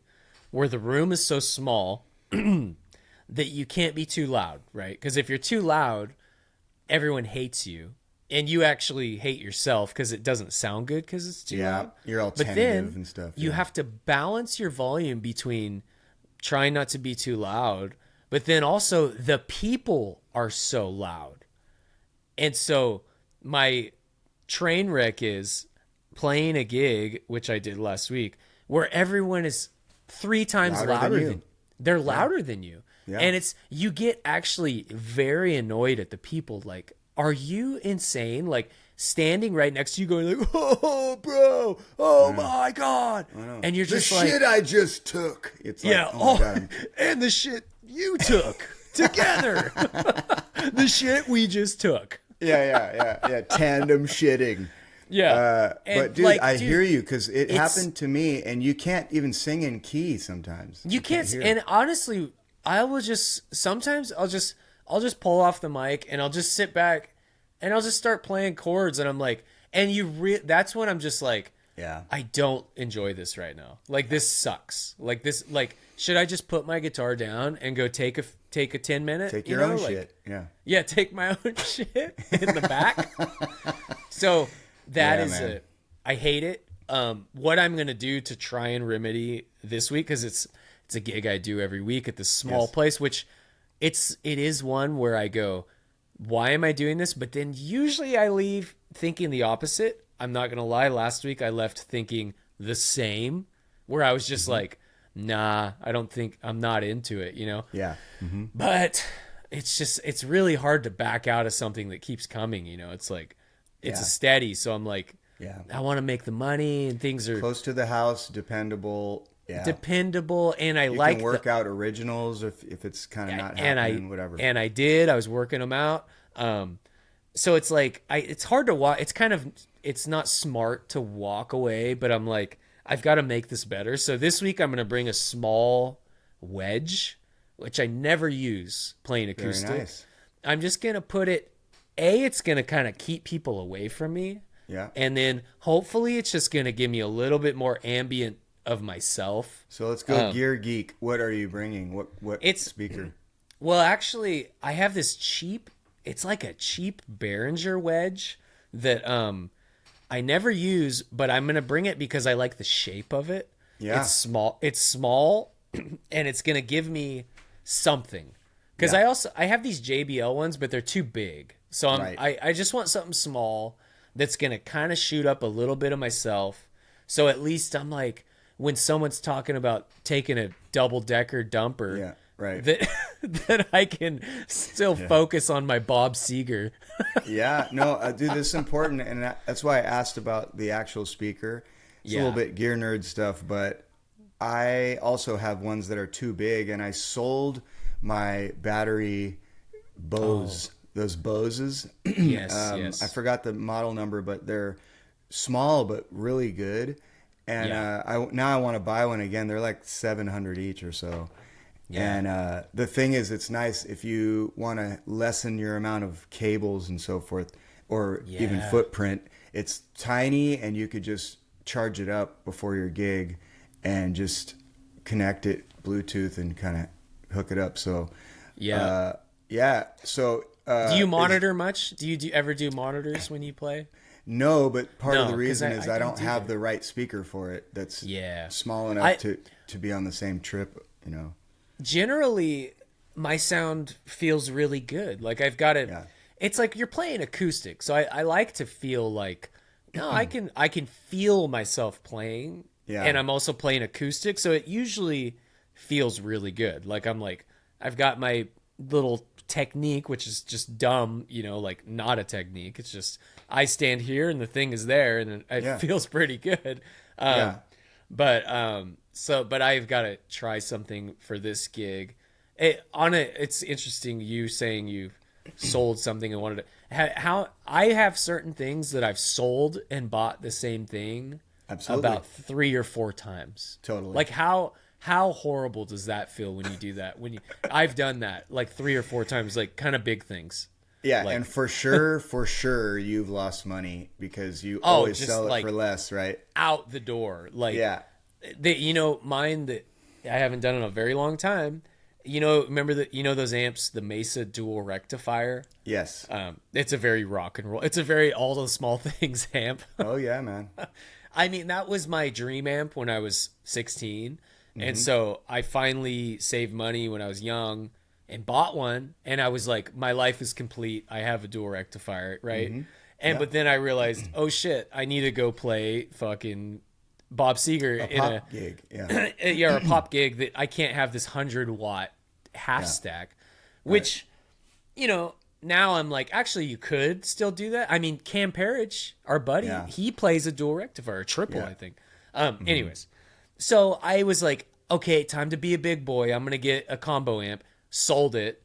where the room is so small that you can't be too loud, right? Because if you're too loud, everyone hates you. And you actually hate yourself because it doesn't sound good because it's too Yeah. loud. You're all But tentative then and stuff. you yeah. have to balance your volume between trying not to be too loud, but then also the people are so loud. And so my train wreck is playing a gig, which I did last week, where everyone is 3 times Louder than louder you. than they're louder than you. Yeah. And you get actually very annoyed at the people. Like, are you insane? Like standing right next to you going like, oh, bro, oh my God. And you're the just like, shit I just took. It's like, yeah, oh, my God. and the shit you took together. The shit we just took. Yeah. Tandem shitting. Yeah. But And, dude, like, I hear you because it it's- happened to me, and you can't even sing in key sometimes. You can't, hear. and honestly, I will just sometimes I'll just pull off the mic and I'll just sit back and I'll just start playing chords and I'm like, and that's when I'm just like, Yeah. I don't enjoy this right now. Like this sucks. Like this, like should I just put my guitar down and go take a 10-minute? Take you your know? own Like, shit. Yeah. Yeah, take my own shit in the back. So that Yeah, is man. it. I hate it. What I'm gonna do to try and remedy this week, because it's a gig I do every week at this small Yes. place, which it is one where I go, why am I doing this? But then usually I leave thinking the opposite. I'm not gonna lie. Last week I left thinking the same, where I was just Mm-hmm. like, nah, I don't think I'm not into it, you know? Yeah. But it's really hard to back out of something that keeps coming, you know? It's like, it's Yeah. a steady. So I'm like, Yeah. I want to make the money and things are Close to the house, dependable. Yeah. dependable. And I you like can work out originals if it's kind of not and happening, whatever. And I did, I was working them out. So it's like, it's hard to walk. It's not smart to walk away, but I'm like, I've got to make this better. So this week I'm going to bring a small wedge, which I never use playing Very acoustic. nice. I'm just going to put it, it's going to kind of keep people away from me. Yeah. And then hopefully it's just going to give me a little bit more ambient of myself. So let's go gear geek. What are you bringing? What It's- speaker? Well, actually, I have this cheap. It's like a cheap Behringer wedge that I never use, but I'm gonna bring it because I like the shape of it. Yeah. It's small. It's small, and it's gonna give me something. Because Yeah. I have these JBL ones, but they're too big. So Right. I just want something small that's gonna kind of shoot up a little bit of myself. So at least I'm like, when someone's talking about taking a double decker dumper, Yeah, right. that that I can still focus on my Bob Seger. Yeah, no, dude, this is important, and that's why I asked about the actual speaker. It's a Yeah. little bit gear nerd stuff, but I also have ones that are too big, and I sold my battery Bose, those Boses. Yes, yes. I forgot the model number, but they're small but really good. And Yeah. I want to buy one again. They're like 700 each or so. Yeah. And the thing is, it's nice if you want to lessen your amount of cables and so forth, or even Yeah. footprint. It's tiny, and you could just charge it up before your gig and just connect it Bluetooth and kind of hook it up. So, Yeah. yeah. So, Do you monitor much? Do you ever do monitors when you play? no, but part of No, the 'cause reason I is don't I don't do have that. the right speaker for it. That's Yeah. small enough to be on the same trip. You know. Generally, my sound feels really good. Like I've got it. Yeah. It's like you're playing acoustic, so I like to feel like no, I can feel myself playing, Yeah. and I'm also playing acoustic, so it usually feels really good. Like I've got my little technique, which is just dumb, like not a technique. It's just I stand here and the thing is there, and it Yeah. feels pretty good. Yeah. But I've got to try something for this gig. It's interesting you saying you sold something and wanted to. How I have certain things that I've sold and bought the same thing Absolutely. about 3 or 4 times. Totally. Like how horrible does that feel when you do that? I've done that like 3 or 4 times, like kind of big things. Yeah, Like- and for sure, you've lost money because you always just sell it like- for less, right? Out the door, like Yeah. mine that I haven't done in a very long time. Remember those amps, the Mesa Dual Rectifier. Yes. It's a very rock and roll. It's a very all the small things amp. Oh yeah, man. I mean, that was my dream amp when I was 16, Mm-hmm. and so I finally saved money when I was young and bought one, and I was like, my life is complete. I have a dual rectifier, right? But then I realized, oh shit, I need to go play fucking Bob Seger in Pop gig. Yeah. or a pop gig that I can't have this 100-watt half stack, which, now I'm like, actually, you could still do that. I mean, Cam Parrish, our buddy, Yeah. he plays a dual rectifier, a triple, Yeah. I think. Anyways, so I was like, okay, time to be a big boy. I'm going to get a combo amp. Sold it.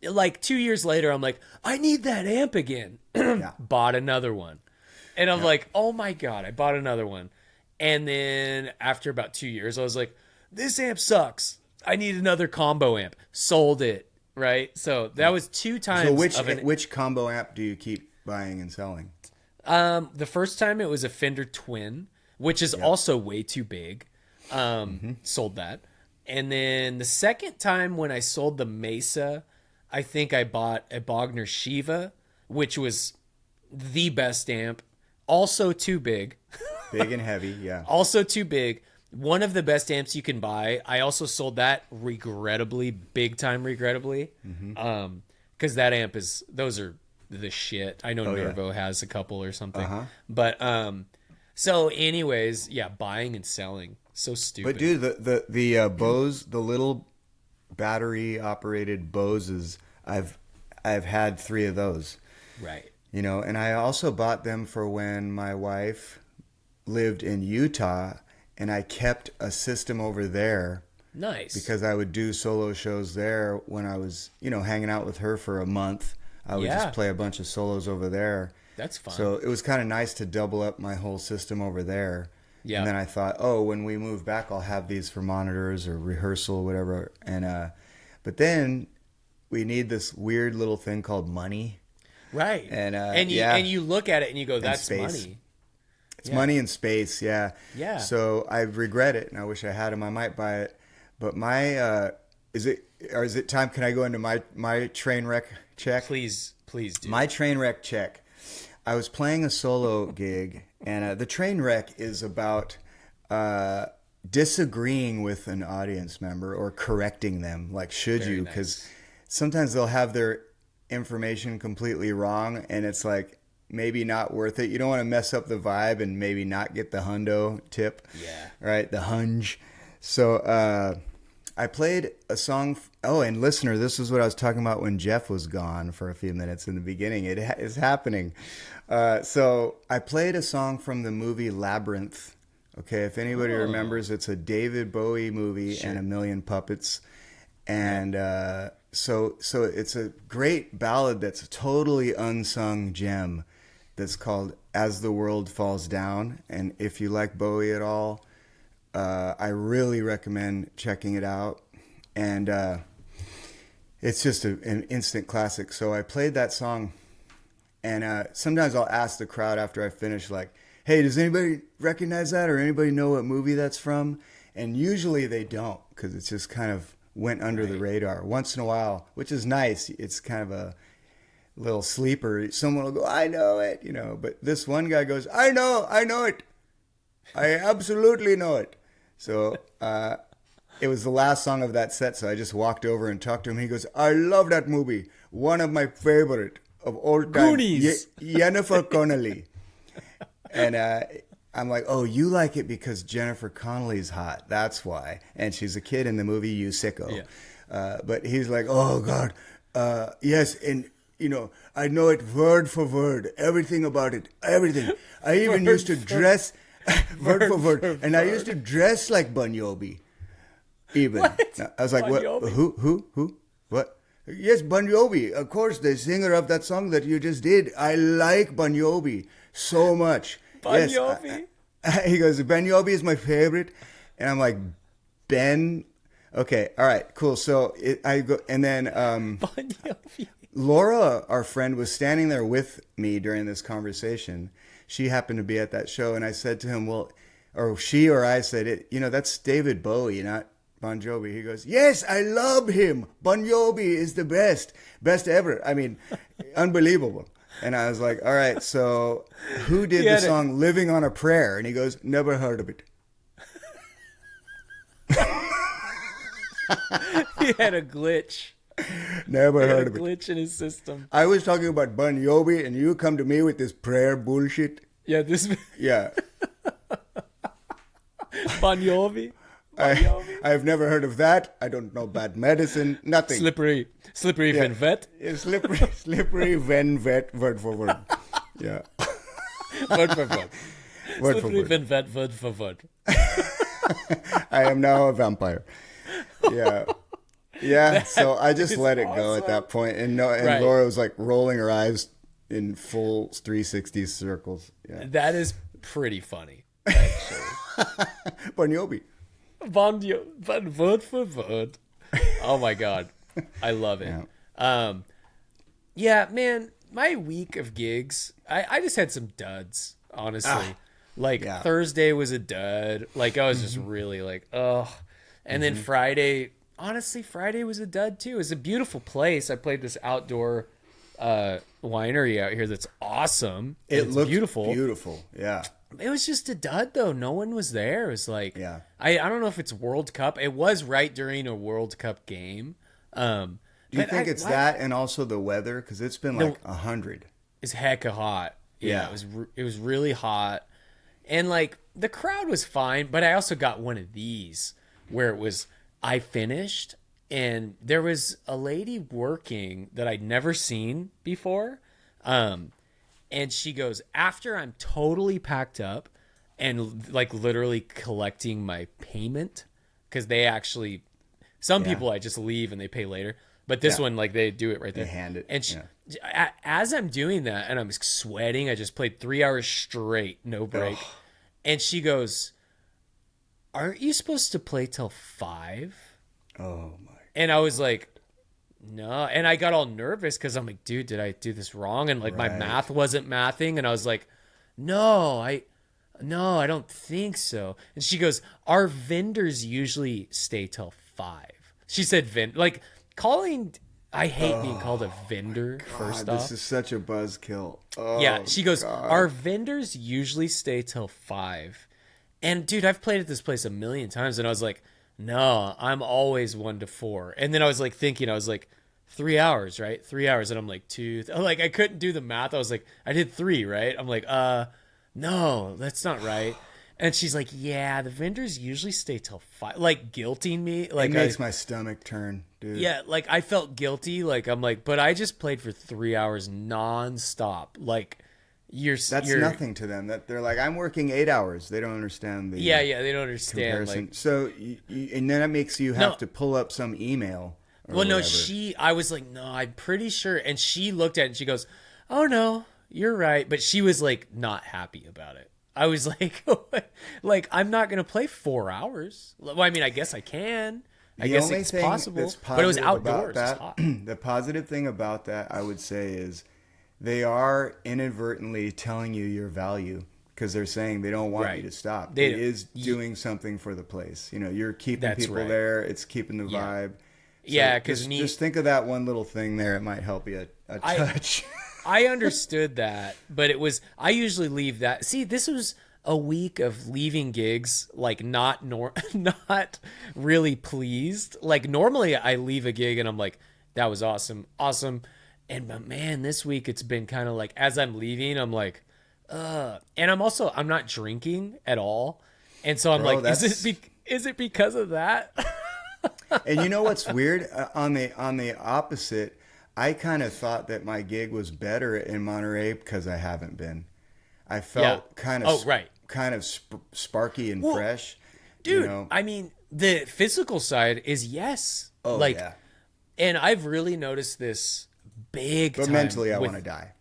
Like 2 years later, I'm like, I need that amp again. Yeah. Bought another one. And I'm like, oh my God, I bought another one. And then after about 2 years, I was like, this amp sucks. I need another combo amp. Sold it. Right. So that was 2 times. So which combo amp do you keep buying and selling? The first time it was a Fender Twin, which is also way too big. Sold that. And then the second time when I sold the Mesa, I think I bought a Bogner Shiva, which was the best amp. Also too big. Big and heavy, yeah. Also too big. One of the best amps you can buy. I also sold that regrettably, big time regrettably. Because that amp those are the shit. I know yeah. Nervo has a couple or something. But so anyways, yeah, buying and selling. So stupid. But dude, the Bose, the little battery operated Boses, I've had 3 of those. Right. And I also bought them for when my wife lived in Utah, and I kept a system over there Nice. because I would do solo shows there when I was, hanging out with her for a month. I would Yeah. just play a bunch of solos over there. That's fun. So it was kind of nice to double up my whole system over there. Yeah. And then I thought, when we move back, I'll have these for monitors or rehearsal, whatever. And but then we need this weird little thing called money. right. and, and you yeah. and you look at it and you go, that's space. money. It's money in space, yeah. Yeah. So I regret it, and I wish I had them. I might buy it. But my, is it time? Can I go into my train wreck check? Please do. My train wreck check. I was playing a solo gig, and the train wreck is about disagreeing with an audience member or correcting them. Like, should Very you? nice. Because sometimes they'll have their information completely wrong, and it's like maybe not worth it. You don't want to mess up the vibe and maybe not get the hundo tip. Yeah. Right? The hunge. So I played a song. Oh, and listener, this is what I was talking about when Jeff was gone for a few minutes in the beginning. It is happening. So I played a song from the movie Labyrinth. Okay, if anybody remembers, it's a David Bowie movie and a million puppets. And so it's a great ballad that's a totally unsung gem that's called As the World Falls Down. And if you like Bowie at all, I really recommend checking it out. And it's just an instant classic. So I played that song, and sometimes I'll ask the crowd after I finish, like, hey, does anybody recognize that, or anybody know what movie that's from? And usually they don't, because it just kind of went under the radar. Once in a while, which is nice. It's kind of a little sleeper. Someone will go, I know it, you know. But this one guy goes, I know it. I absolutely know it. So it was the last song of that set, so I just walked over and talked to him. He goes, I love that movie. One of my favorite of all time. Goonies. Jennifer Connelly. And I'm like, oh, you like it because Jennifer Connelly's hot. That's why. And she's a kid in the movie You Sicko. Yeah. But he's like, oh, God. Yes, and, you know, I know it word for word. Everything about it. Everything. I even used to dress... word for word. And I used to dress like Bon Jovi. Even. What? I was like, Bon what? Jovi? Who? What? Yes, Bon Jovi. Of course, the singer of that song that you just did. I like Bon Jovi so much. Bon Yes, Jovi? he goes, Ben Yobi is my favorite. And I'm like, Ben? Okay, all right, cool. So I go, and then Bon Jovi. Laura, our friend, was standing there with me during this conversation. She happened to be at that show, and I said to him, well, or she or I said, it, you know, that's David Bowie, not Bon Jovi. He goes, yes, I love him. Bon Jovi is the best ever. I mean, unbelievable. And I was like, all right, so who did the song Living on a Prayer? And he goes, never heard of it. He had a glitch. Never He had heard a of it. glitch in his system. I was talking about Bon Jovi, and you come to me with this prayer bullshit. Yeah, this Yeah. Bon Jovi. I've never heard of that. I don't know bad medicine. Nothing. Slippery Yeah. Van Vet. Yeah, slippery Van Vet, word for word. Yeah. Word for word. Word for Slippery word. Van Vet, word for word. I am now a vampire. Yeah. Yeah. So I just is let it go at awesome. that point. And Right. Laura was like rolling her eyes in full 360 circles. Yeah. That is pretty funny, actually. Bon Jovi. Word for word. Oh my god, I love it. Yeah, man, my week of gigs, I just had some duds, honestly. Yeah. Thursday was a dud. Like I was just really like, ugh. And then Friday, honestly, Friday was a dud too. It was a beautiful place. I played this outdoor winery out here that's awesome. It It's looked beautiful. Beautiful. Yeah. It was just a dud though. No one was there. It was like, Yeah. I don't know if it's World Cup. It was right during a World Cup game. Do you think it's that and also the weather? Because it's been like 100. It's hecka hot. Yeah. It was really hot, and like the crowd was fine. But I also got one of these where it was I finished and there was a lady working that I'd never seen before. And she goes, after I'm totally packed up and like literally collecting my payment, because they actually, some people I just leave and they pay later, but this one, like they do it right there. They hand it. And she, as I'm doing that and I'm sweating, I just played 3 hours straight, no break. And she goes, aren't you supposed to play till 5? Oh, my. And I was like, no. And I got all nervous because I'm like, dude, did I do this wrong? And like my math wasn't mathing. And I was like, no, no, I don't think so. And she goes, our vendors usually stay till 5. She said like calling. I hate being called a vendor. First God, off, this is such a buzzkill. Oh, yeah. She goes, God. our vendors usually stay till 5. And dude, I've played at this place a million times, and I was like, no, I'm always 1 to 4. And then I was like thinking, I was like, 3 hours, right? 3 hours, and I'm like 2. Like I couldn't do the math. I was like, I did 3, right? I'm like, no, that's not right. And she's like, yeah, the vendors usually stay till 5, like guilting me. Like It makes my stomach turn, dude. yeah, like I felt guilty. Like I'm like, but I just played for 3 hours nonstop. Like That's you're nothing to them. That they're like, I'm working 8 hours. They don't understand the yeah, they don't understand. comparison. Like, So, and then it makes you have No. to pull up some email. Or well, no, whatever. I was like, no, I'm pretty sure. And she looked at it and she goes, oh no, you're right. But she was like not happy about it. I was like, like I'm not gonna play 4 hours. Well, I mean, I guess I can. I guess it's possible. But it was positive about outdoors. It's that- hot. The positive thing about that, I would say, is they are inadvertently telling you your value because they're saying they don't want Right. you to stop. They It don't- is doing something for the place. You know, you're keeping That's people right. there. It's keeping the Yeah. vibe. Yeah, 'cause just think of that one little thing there. It might help you a touch. I understood that, but I usually leave that. See, this was a week of leaving gigs like not not really pleased. Like normally I leave a gig and I'm like, that was awesome. And but man, this week it's been kind of like as I'm leaving, I'm like, and I'm not drinking at all. And so I'm Bro, like, is it because of that? And you know what's weird? On the opposite, I kind of thought that my gig was better in Monterey because I haven't been. I felt kind of sparky and fresh, Dude, You know? I mean, the physical side is yes. Oh like, yeah, and I've really noticed this big but time. mentally I with- want to die.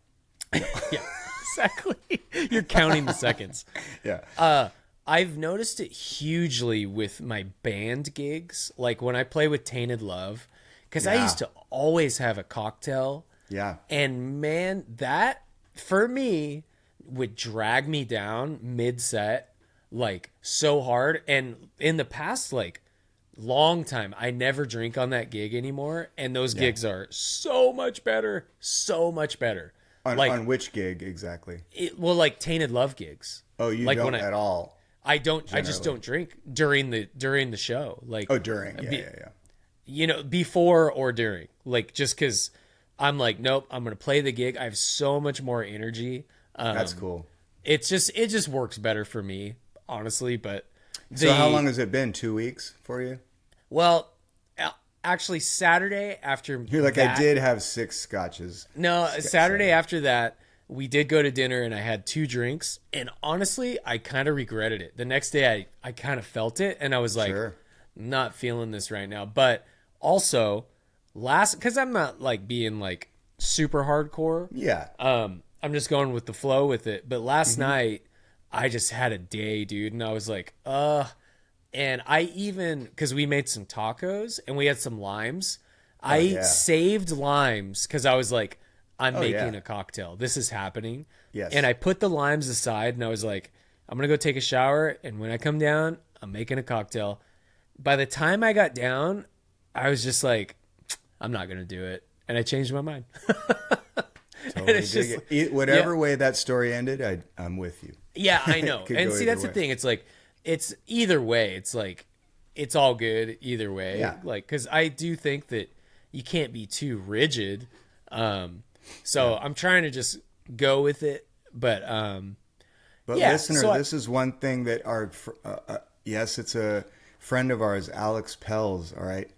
Yeah, exactly. You're counting the seconds. Yeah, I've noticed it hugely with my band gigs, like when I play with Tainted Love, because I Yeah. used to always have a cocktail. yeah. And man, that for me would drag me down mid-set like so hard. And in the past, like long time, I never drink on that gig anymore. And those gigs are so much better, so much better. On which gig exactly? Like Tainted Love gigs. Oh, you like don't at all. I don't. I just Generally. don't drink during the show. Like Oh, during. Yeah. you know, before or during, like just because I'm like, nope, I'm gonna play the gig. I have so much more energy. That's cool. It just works better for me, honestly. But So how long has it been? 2 weeks for you? Well, actually, Saturday after You're like, that, I did have 6 scotches. No, Saturday after that, we did go to dinner and I had 2 drinks. And honestly, I kind of regretted it. The next day, I kind of felt it and I was like, Sure. not feeling this right now. But also, because I'm not like being like super hardcore. Yeah. I'm just going with the flow with it. But last Mm-hmm. night, I just had a day, dude. And I was like, and I even, because we made some tacos and we had some limes. I yeah. saved limes because I was like, I'm making yeah. a cocktail. This is happening. Yes. And I put the limes aside and I was like, I'm going to go take a shower. And when I come down, I'm making a cocktail. By the time I got down, I was just like, I'm not going to do it. And I changed my mind. Totally it's dig just- it. Whatever way that story ended, I'm with you. Yeah, I know. Could And go see, either that's way. the thing. It's like, it's either way. It's like, it's all good either way. Yeah. Like, because I do think that you can't be too rigid. So I'm trying to just go with it. But yeah, listener, so this is one thing that yes, it's a friend of ours, Alex Pells. All right.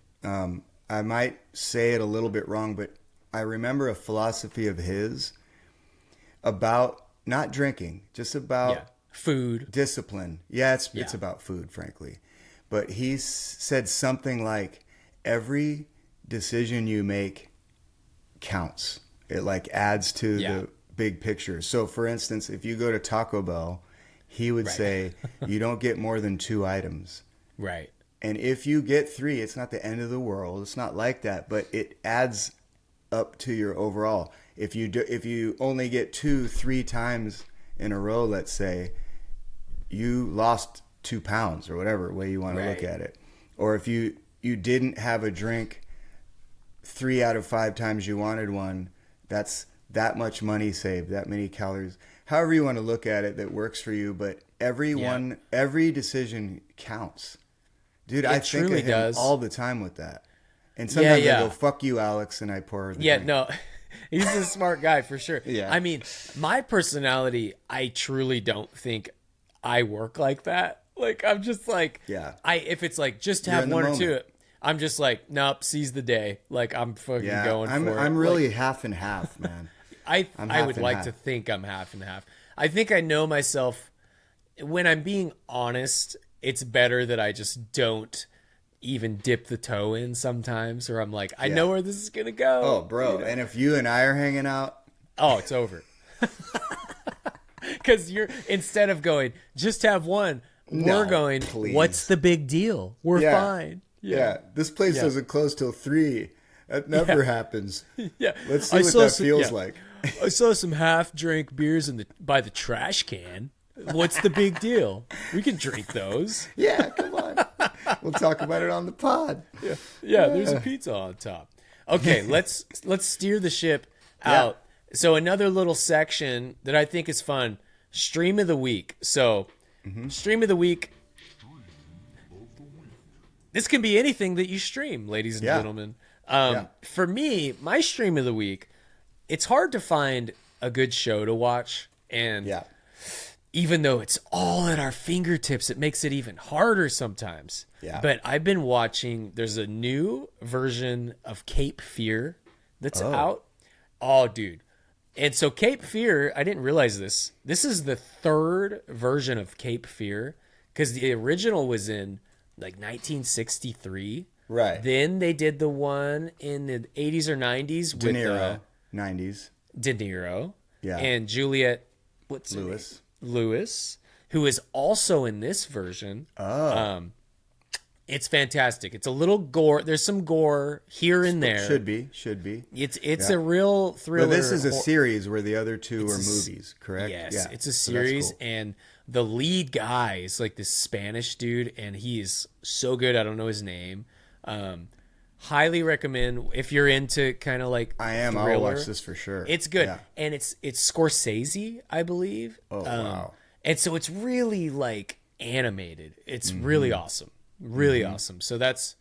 I might say it a little bit wrong, but I remember a philosophy of his about not drinking, just about food. discipline. Yeah, it's about food, frankly. But he said something like, every decision you make counts. It like adds to the big picture. So for instance, if you go to Taco Bell, he would say, you don't get more than 2 items. Right. And if you get 3, it's not the end of the world. It's not like that, but it adds up to your overall. If you only get 2, 3 times in a row, let's say, you lost 2 pounds or whatever way you want to look Right. at it. Or if you didn't have a drink 3 out of 5 times you wanted one, that's that much money saved, that many calories. However you want to look at it, that works for you. But every decision counts. Dude, I think truly of him does. all the time with that. And sometimes yeah. I go, fuck you, Alex, and I pour her the Yeah, drink. no, he's a smart guy for sure. Yeah. I mean, my personality, I truly don't think I work like that. Like, I'm just like, Yeah. if it's like just You're have in the one or two, moment. I'm just like, nope, seize the day. Like, I'm fucking Yeah, going for it. I'm really Like, half and half, man. I I'm I half would and like half. to think I'm half and half. I think I know myself. When I'm being honest, it's better that I just don't even dip the toe in sometimes, or I'm like, I know where this is gonna go. Oh, bro. And if you and I are hanging out, Oh, it's over. Because you're, instead of going, just have one, No, we're going, please. what's the big deal? We're Yeah. fine. yeah, this place doesn't close till 3. That never happens. Yeah. Let's see I what saw that some- feels yeah. like. I saw some half-drink beers by the trash can. What's the big deal? We can drink those. Yeah, come on. We'll talk about it on the pod. Yeah, there's a pizza on top. Okay, let's steer the ship out. So another little section that I think is fun, stream of the week. So stream of the week. This can be anything that you stream, ladies and Yeah. gentlemen. Yeah. For me, my stream of the week, it's hard to find a good show to watch. And Yeah. even though it's all at our fingertips, it makes it even harder sometimes. Yeah. But I've been watching, there's a new version of Cape Fear that's out. Oh, dude. And so Cape Fear, I didn't realize this. This is the 3rd version of Cape Fear, because the original was in like 1963. Right. Then they did the one in the 80s or 90s De with Niro, 90s. De Niro. Yeah. And Juliette, what's her Lewis. name? Lewis, who is also in this version. Oh. It's fantastic. It's a little gore. There's some gore here and there. Should be. It's a real thriller. But this is a hor- series where the other two are a s- movies, correct? Yes, Yeah. it's a So that's series, cool. and the lead guy is like this Spanish dude, and he is so good. I don't know his name. Highly recommend if you're into kind of like I am. thriller. I'll watch this for sure. It's good, Yeah. and it's Scorsese, I believe. Oh, wow. And so it's really like animated. It's really Mm-hmm. awesome, really awesome. So that's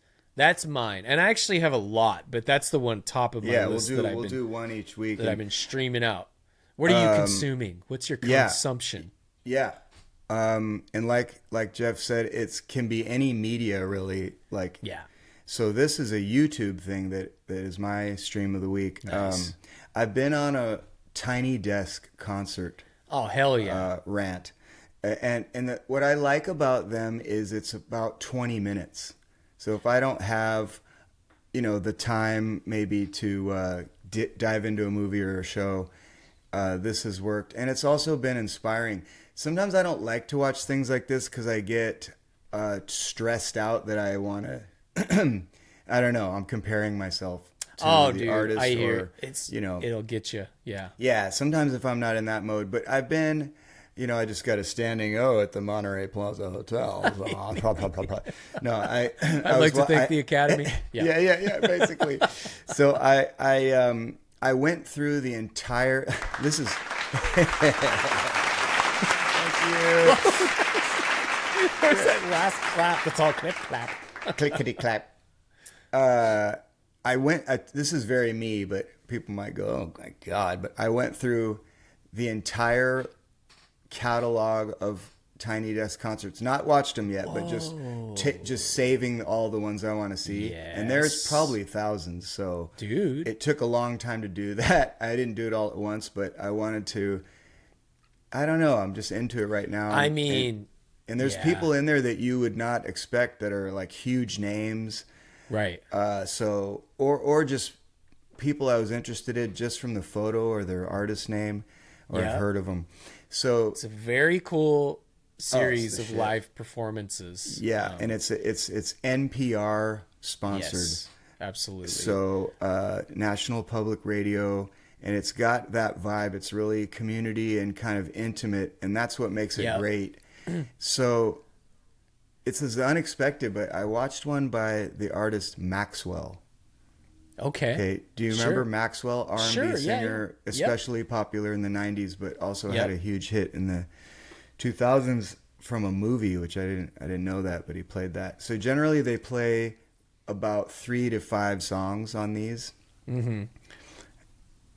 mine, and I actually have a lot, but that's the one top of my Yeah, we'll list that do I've one each week. been and- streaming out. What are you consuming? What's your yeah. consumption? Yeah. And like Jeff said, it can be any media really. Like, Yeah. so this is a YouTube thing that is my stream of the week. Nice. I've been on a Tiny Desk concert Oh hell yeah! rant, and what I like about them is it's about 20 minutes. So if I don't have, the time maybe to dive into a movie or a show, this has worked, and it's also been inspiring. Sometimes I don't like to watch things like this because I get stressed out that I want to. I don't know. I'm comparing myself to Oh, the dude, artist, I hear or it's you know. it'll get you. Yeah. Yeah, sometimes if I'm not in that mode, but I've been, I just got a standing O at the Monterey Plaza Hotel. No, I I'd like to thank the Academy. Yeah. yeah, basically. So I went through the entire. This is. Thank you. There's that last clap. That's all clip clap. Clickety clap. This is very me, but people might go, "Oh my god!" But I went through the entire catalog of Tiny Desk concerts. Not watched them yet, but just saving all the ones I want to see. And there's Yes. probably thousands. So, Dude. it took a long time to do that. I didn't do it all at once, but I wanted to. I don't know. I'm just into it right now. I mean, and there's yeah. people in there that you would not expect that are like huge names. Right. So or just people I was interested in just from the photo or their artist name, or Yeah. I've heard of them. So It's a very cool series the of shit. live performances. yeah, and it's NPR sponsored. Yes, absolutely. So National Public Radio, and it's got that vibe. It's really community and kind of intimate, and that's what makes it Yep. great. So it's as unexpected, but I watched one by the artist Maxwell. Okay, do you remember Sure. Maxwell, R&B Sure, yeah, singer, yeah. especially popular in the 90s, but also Yep. had a huge hit in the 2000s from a movie, which I didn't know that, but he played that. So generally they play about 3 to 5 songs on these. Mm-hmm.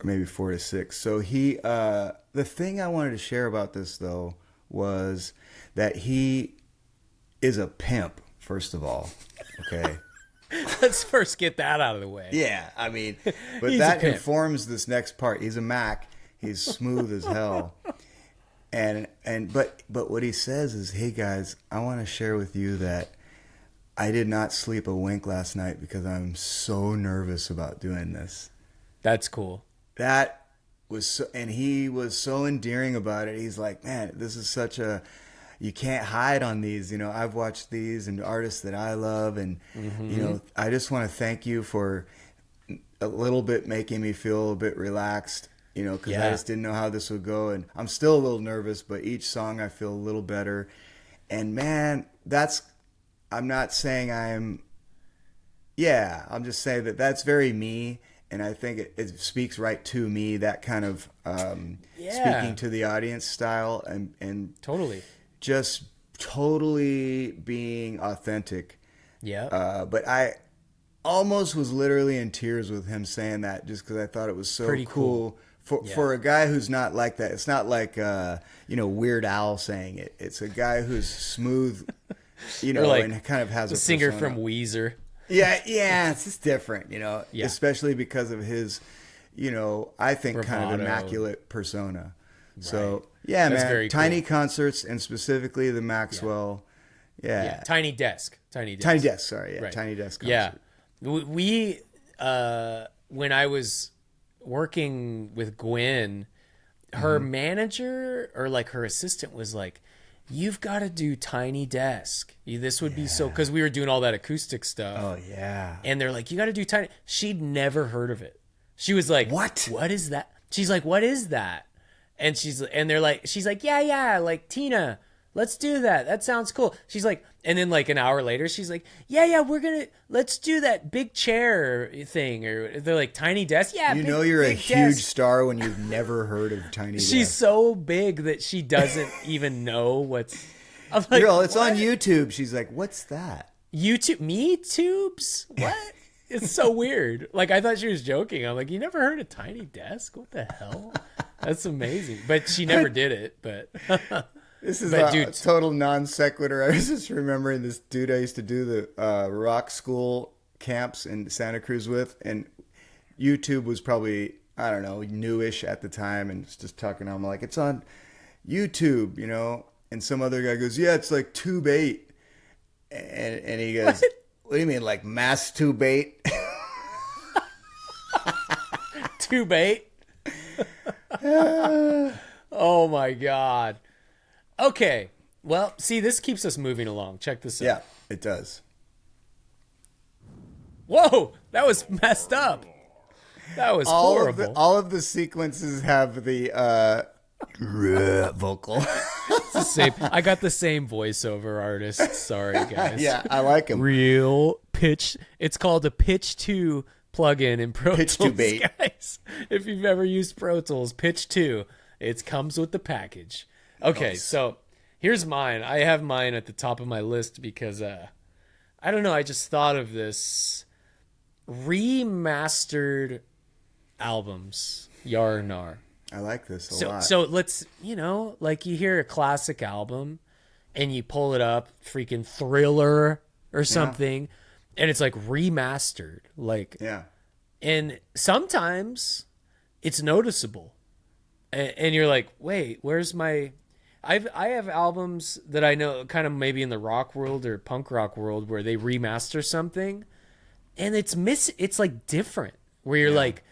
Or maybe 4 to 6. So the thing I wanted to share about this though was that he is a pimp, first of all. Okay. Let's first get that out of the way. Yeah, I mean, but He's a that pimp. informs this next part. He's a Mac. He's smooth as hell. But what he says is, "Hey guys, I want to share with you that I did not sleep a wink last night because I'm so nervous about doing this." That's cool. That was so, and he was so endearing about it. He's like, "Man, this is such a, you can't hide on these. You know, I've watched these and artists that I love, and you know, I just want to thank you for a little bit making me feel a bit relaxed. You know, because I Yeah. just didn't know how this would go, and I'm still a little nervous, but each song I feel a little better. And man, I'm not saying I'm just saying that that's very me, and I think it speaks right to me, that kind of speaking to the audience style, and Totally. just totally being authentic. Yeah. But I almost was literally in tears with him saying that, just because I thought it was so Pretty cool. for a guy who's not like that. It's not like Weird Al saying it. It's a guy who's smooth, Or like and kind of has the a singer persona. from Weezer. Yeah, it's just different, Yeah. especially because of his, I think kind of Bravado. immaculate persona. So yeah, That's man, very tiny cool. concerts, and specifically the Maxwell. Yeah. Tiny Desk. Tiny Desk. Sorry, yeah, Right. Tiny Desk. Yeah. Concert. We when I was working with Gwen, her manager or like her assistant was like, "You've got to do Tiny Desk. This would be so," because we were doing all that acoustic stuff. Oh yeah. And they're like, "You got to do Tiny." She'd never heard of it. She was like, What? What is that?" She's like, "What is that?" And she's like, yeah, like Tina, let's do that. That sounds cool. She's like, and then like an hour later, she's like, yeah, let's do that big chair thing. Or they're like, Tiny Desk. Yeah. You're a big huge desk. star when you've never heard of Tiny Desk. She's so big that she doesn't even know what's. I'm like, Girl, it's what? on YouTube. She's like, what's that? YouTube, me tubes? What? It's so weird. Like, I thought she was joking. I'm like, you never heard of Tiny Desk? What the hell? That's amazing. But she never did it. But This is But, a dude- total non sequitur. I was just remembering this dude I used to do the rock school camps in Santa Cruz with, and YouTube was probably, I don't know, newish at the time, and just talking to him like, it's on YouTube, and some other guy goes, yeah, it's like Tube 8, and he goes, what do you mean, like masturbate? Too bait. Oh my god. Okay. Well, see, this keeps us moving along. Check this out. Yeah, it does. Whoa, that was messed up. That was horrible. All of the sequences have the vocal. It's the same. I got the same voiceover artist. Sorry, guys. Yeah, I like him. Real pitch. It's called a Pitch 2 plugin in Pro Pitch Tools, 2 bait. guys. If you've ever used Pro Tools, Pitch 2, it comes with the package. Okay, so here's mine. I have mine at the top of my list because I don't know. I just thought of this remastered albums. Yar Nar. I like this a lot. So let's, like you hear a classic album and you pull it up, freaking Thriller or something, and it's like remastered. Like, yeah. and sometimes it's noticeable. And you're like, wait, where's my... I have albums that I know kind of maybe in the rock world or punk rock world where they remaster something and it's like different, where you're like,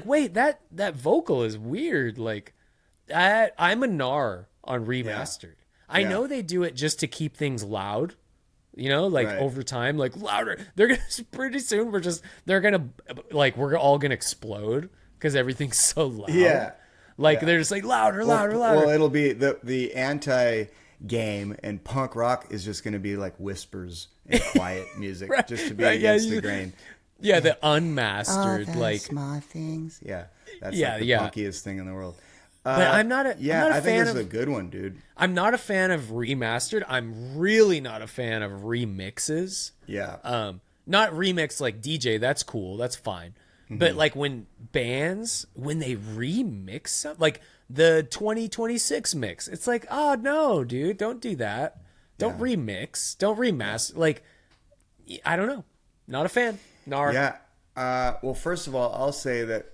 wait, that vocal is weird. Like, I'm a Nar on remastered. I know they do it just to keep things loud, like Right. over time, like louder. They're gonna pretty soon we're all gonna explode because everything's so loud. Yeah. Like they're just like louder. Well, it'll be the game, and punk rock is just going to be like whispers and quiet music, Right, just to be right, yeah, against the grain. Yeah, the unmastered, like, small things. Yeah, that's Yeah, like the yeah. punkiest thing in the world. but I'm not a, Yeah, I'm not a I think fan this of, is a good one, dude. I'm not a fan of remastered. I'm really not a fan of remixes. Yeah. Not remix like DJ, that's cool, that's fine. But like when bands, when they remix something, like the 2026 mix, it's like, oh no, dude, don't do that. Don't remix, don't remaster. Like, I don't know, not a fan. Nar. Yeah. Well, first of all, I'll say that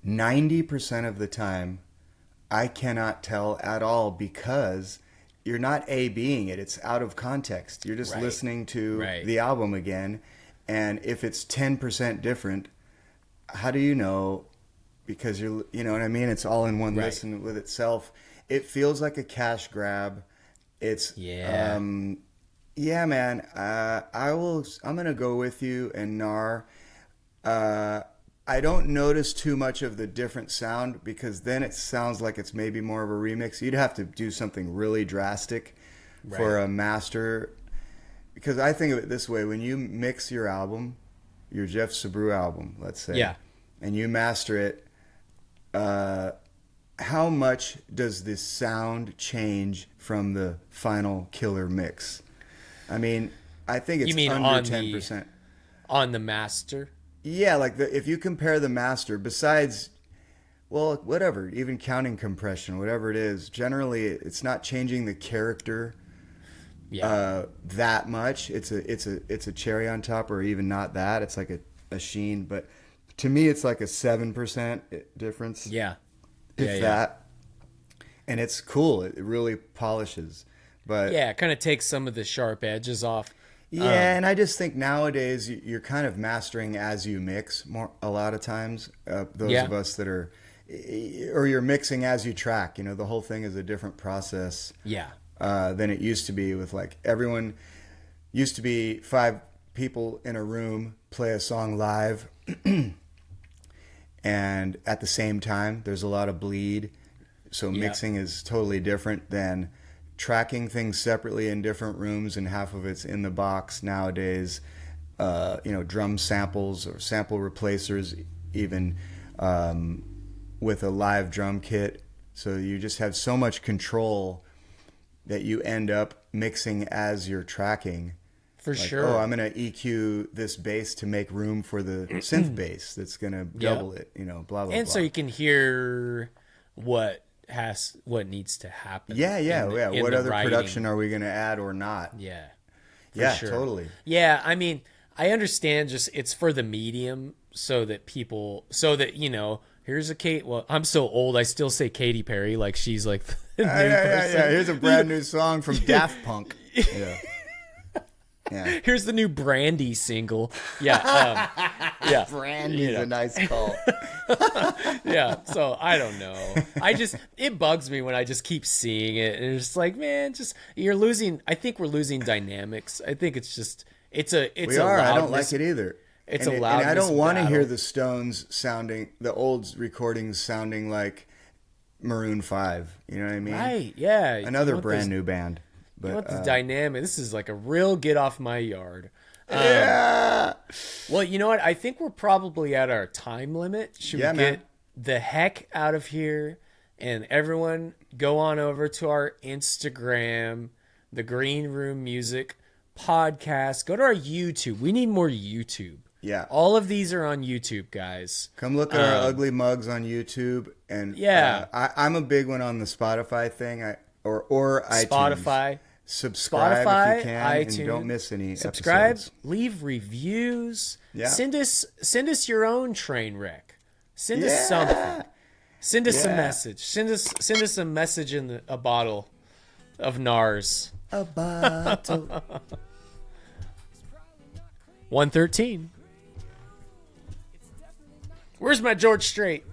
90% of the time, I cannot tell at all because you're not A-Bing it. It's out of context. You're just Right. listening to Right. the album again. And if it's 10% different, how do you know? Because you know what I mean? It's all in one Right. listen with itself. It feels like a cash grab. It's, Yeah. yeah, man. I'm going to go with you and Nar. I don't notice too much of the different sound because then it sounds like it's maybe more of a remix. You'd have to do something really drastic for a master. Because I think of it this way: when you mix your album, your Jeff Sabru album, let's say, Yeah. and you master it, how much does the sound change from the final killer mix? I mean, I think it's You mean under on 10%. on the master? Yeah, like if you compare the master, besides, well, whatever, even counting compression, whatever it is, generally it's not changing the character that much. It's a cherry on top, or even not that. It's like a sheen, but to me, it's like a 7% difference. Yeah. If that, and it's cool. It really polishes, but Yeah, it kind of takes some of the sharp edges off. yeah, and I just think nowadays you're kind of mastering as you mix more a lot of times. Those Yeah. of us that are, or you're mixing as you track. You know, the whole thing is a different process Yeah. than it used to be. With like everyone used to be 5 people in a room play a song live, and at the same time there's a lot of bleed. So Yeah. mixing is totally different than tracking things separately in different rooms, and half of it's in the box nowadays. Drum samples or sample replacers, even with a live drum kit. So you just have so much control that you end up mixing as you're tracking. For Like, sure. oh, I'm going to EQ this bass to make room for the synth bass that's going to double it, blah, blah, blah. And so you can hear what needs to happen. Yeah. in What the other writing. production are we going to add or not? Yeah. For Yeah, sure. totally. Yeah, I mean, I understand just it's for the medium so that here's a Kate. Well, I'm so old, I still say Katy Perry like she's like the new person. Yeah. Here's a brand new song from Daft Punk. Yeah. Yeah. Here's the new Brandy single. Yeah. Yeah. Brandy's a nice call. Yeah. So I don't know. It bugs me when I just keep seeing it. And it's like, man, I think we're losing dynamics. I think it's We are. I don't like it either. It's and a and I loudness don't want to hear battle. the Stones sounding, the old recordings sounding like Maroon 5. You know what I mean? Right. Yeah. Another You want brand those- new band. You want But the dynamic. This is like a real get off my yard. yeah. Well, you know what? I think we're probably at our time limit. Should Yeah, we man. get the heck out of here? And everyone go on over to our Instagram, the Green Room Music Podcast. Go to our YouTube. We need more YouTube. Yeah. All of these are on YouTube, guys. Come look at our ugly mugs on YouTube. And Yeah. I'm a big one on the Spotify thing. Or iTunes. Spotify. Subscribe Spotify, if you can, iTunes. and don't miss any Subscribe, episodes. leave reviews. Yeah. Send us your own train wreck. Send us Yeah. something. Send us a Yeah. message. Send us a message in a bottle of Nars. A bottle. 113. Where's my George Strait?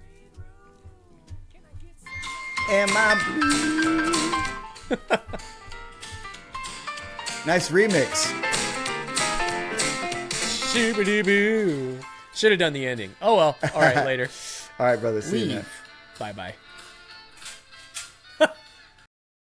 Am I blue? Nice remix. Should have done the ending. Oh well. All right, later. All right, brother. See you, man. Leave. Bye bye.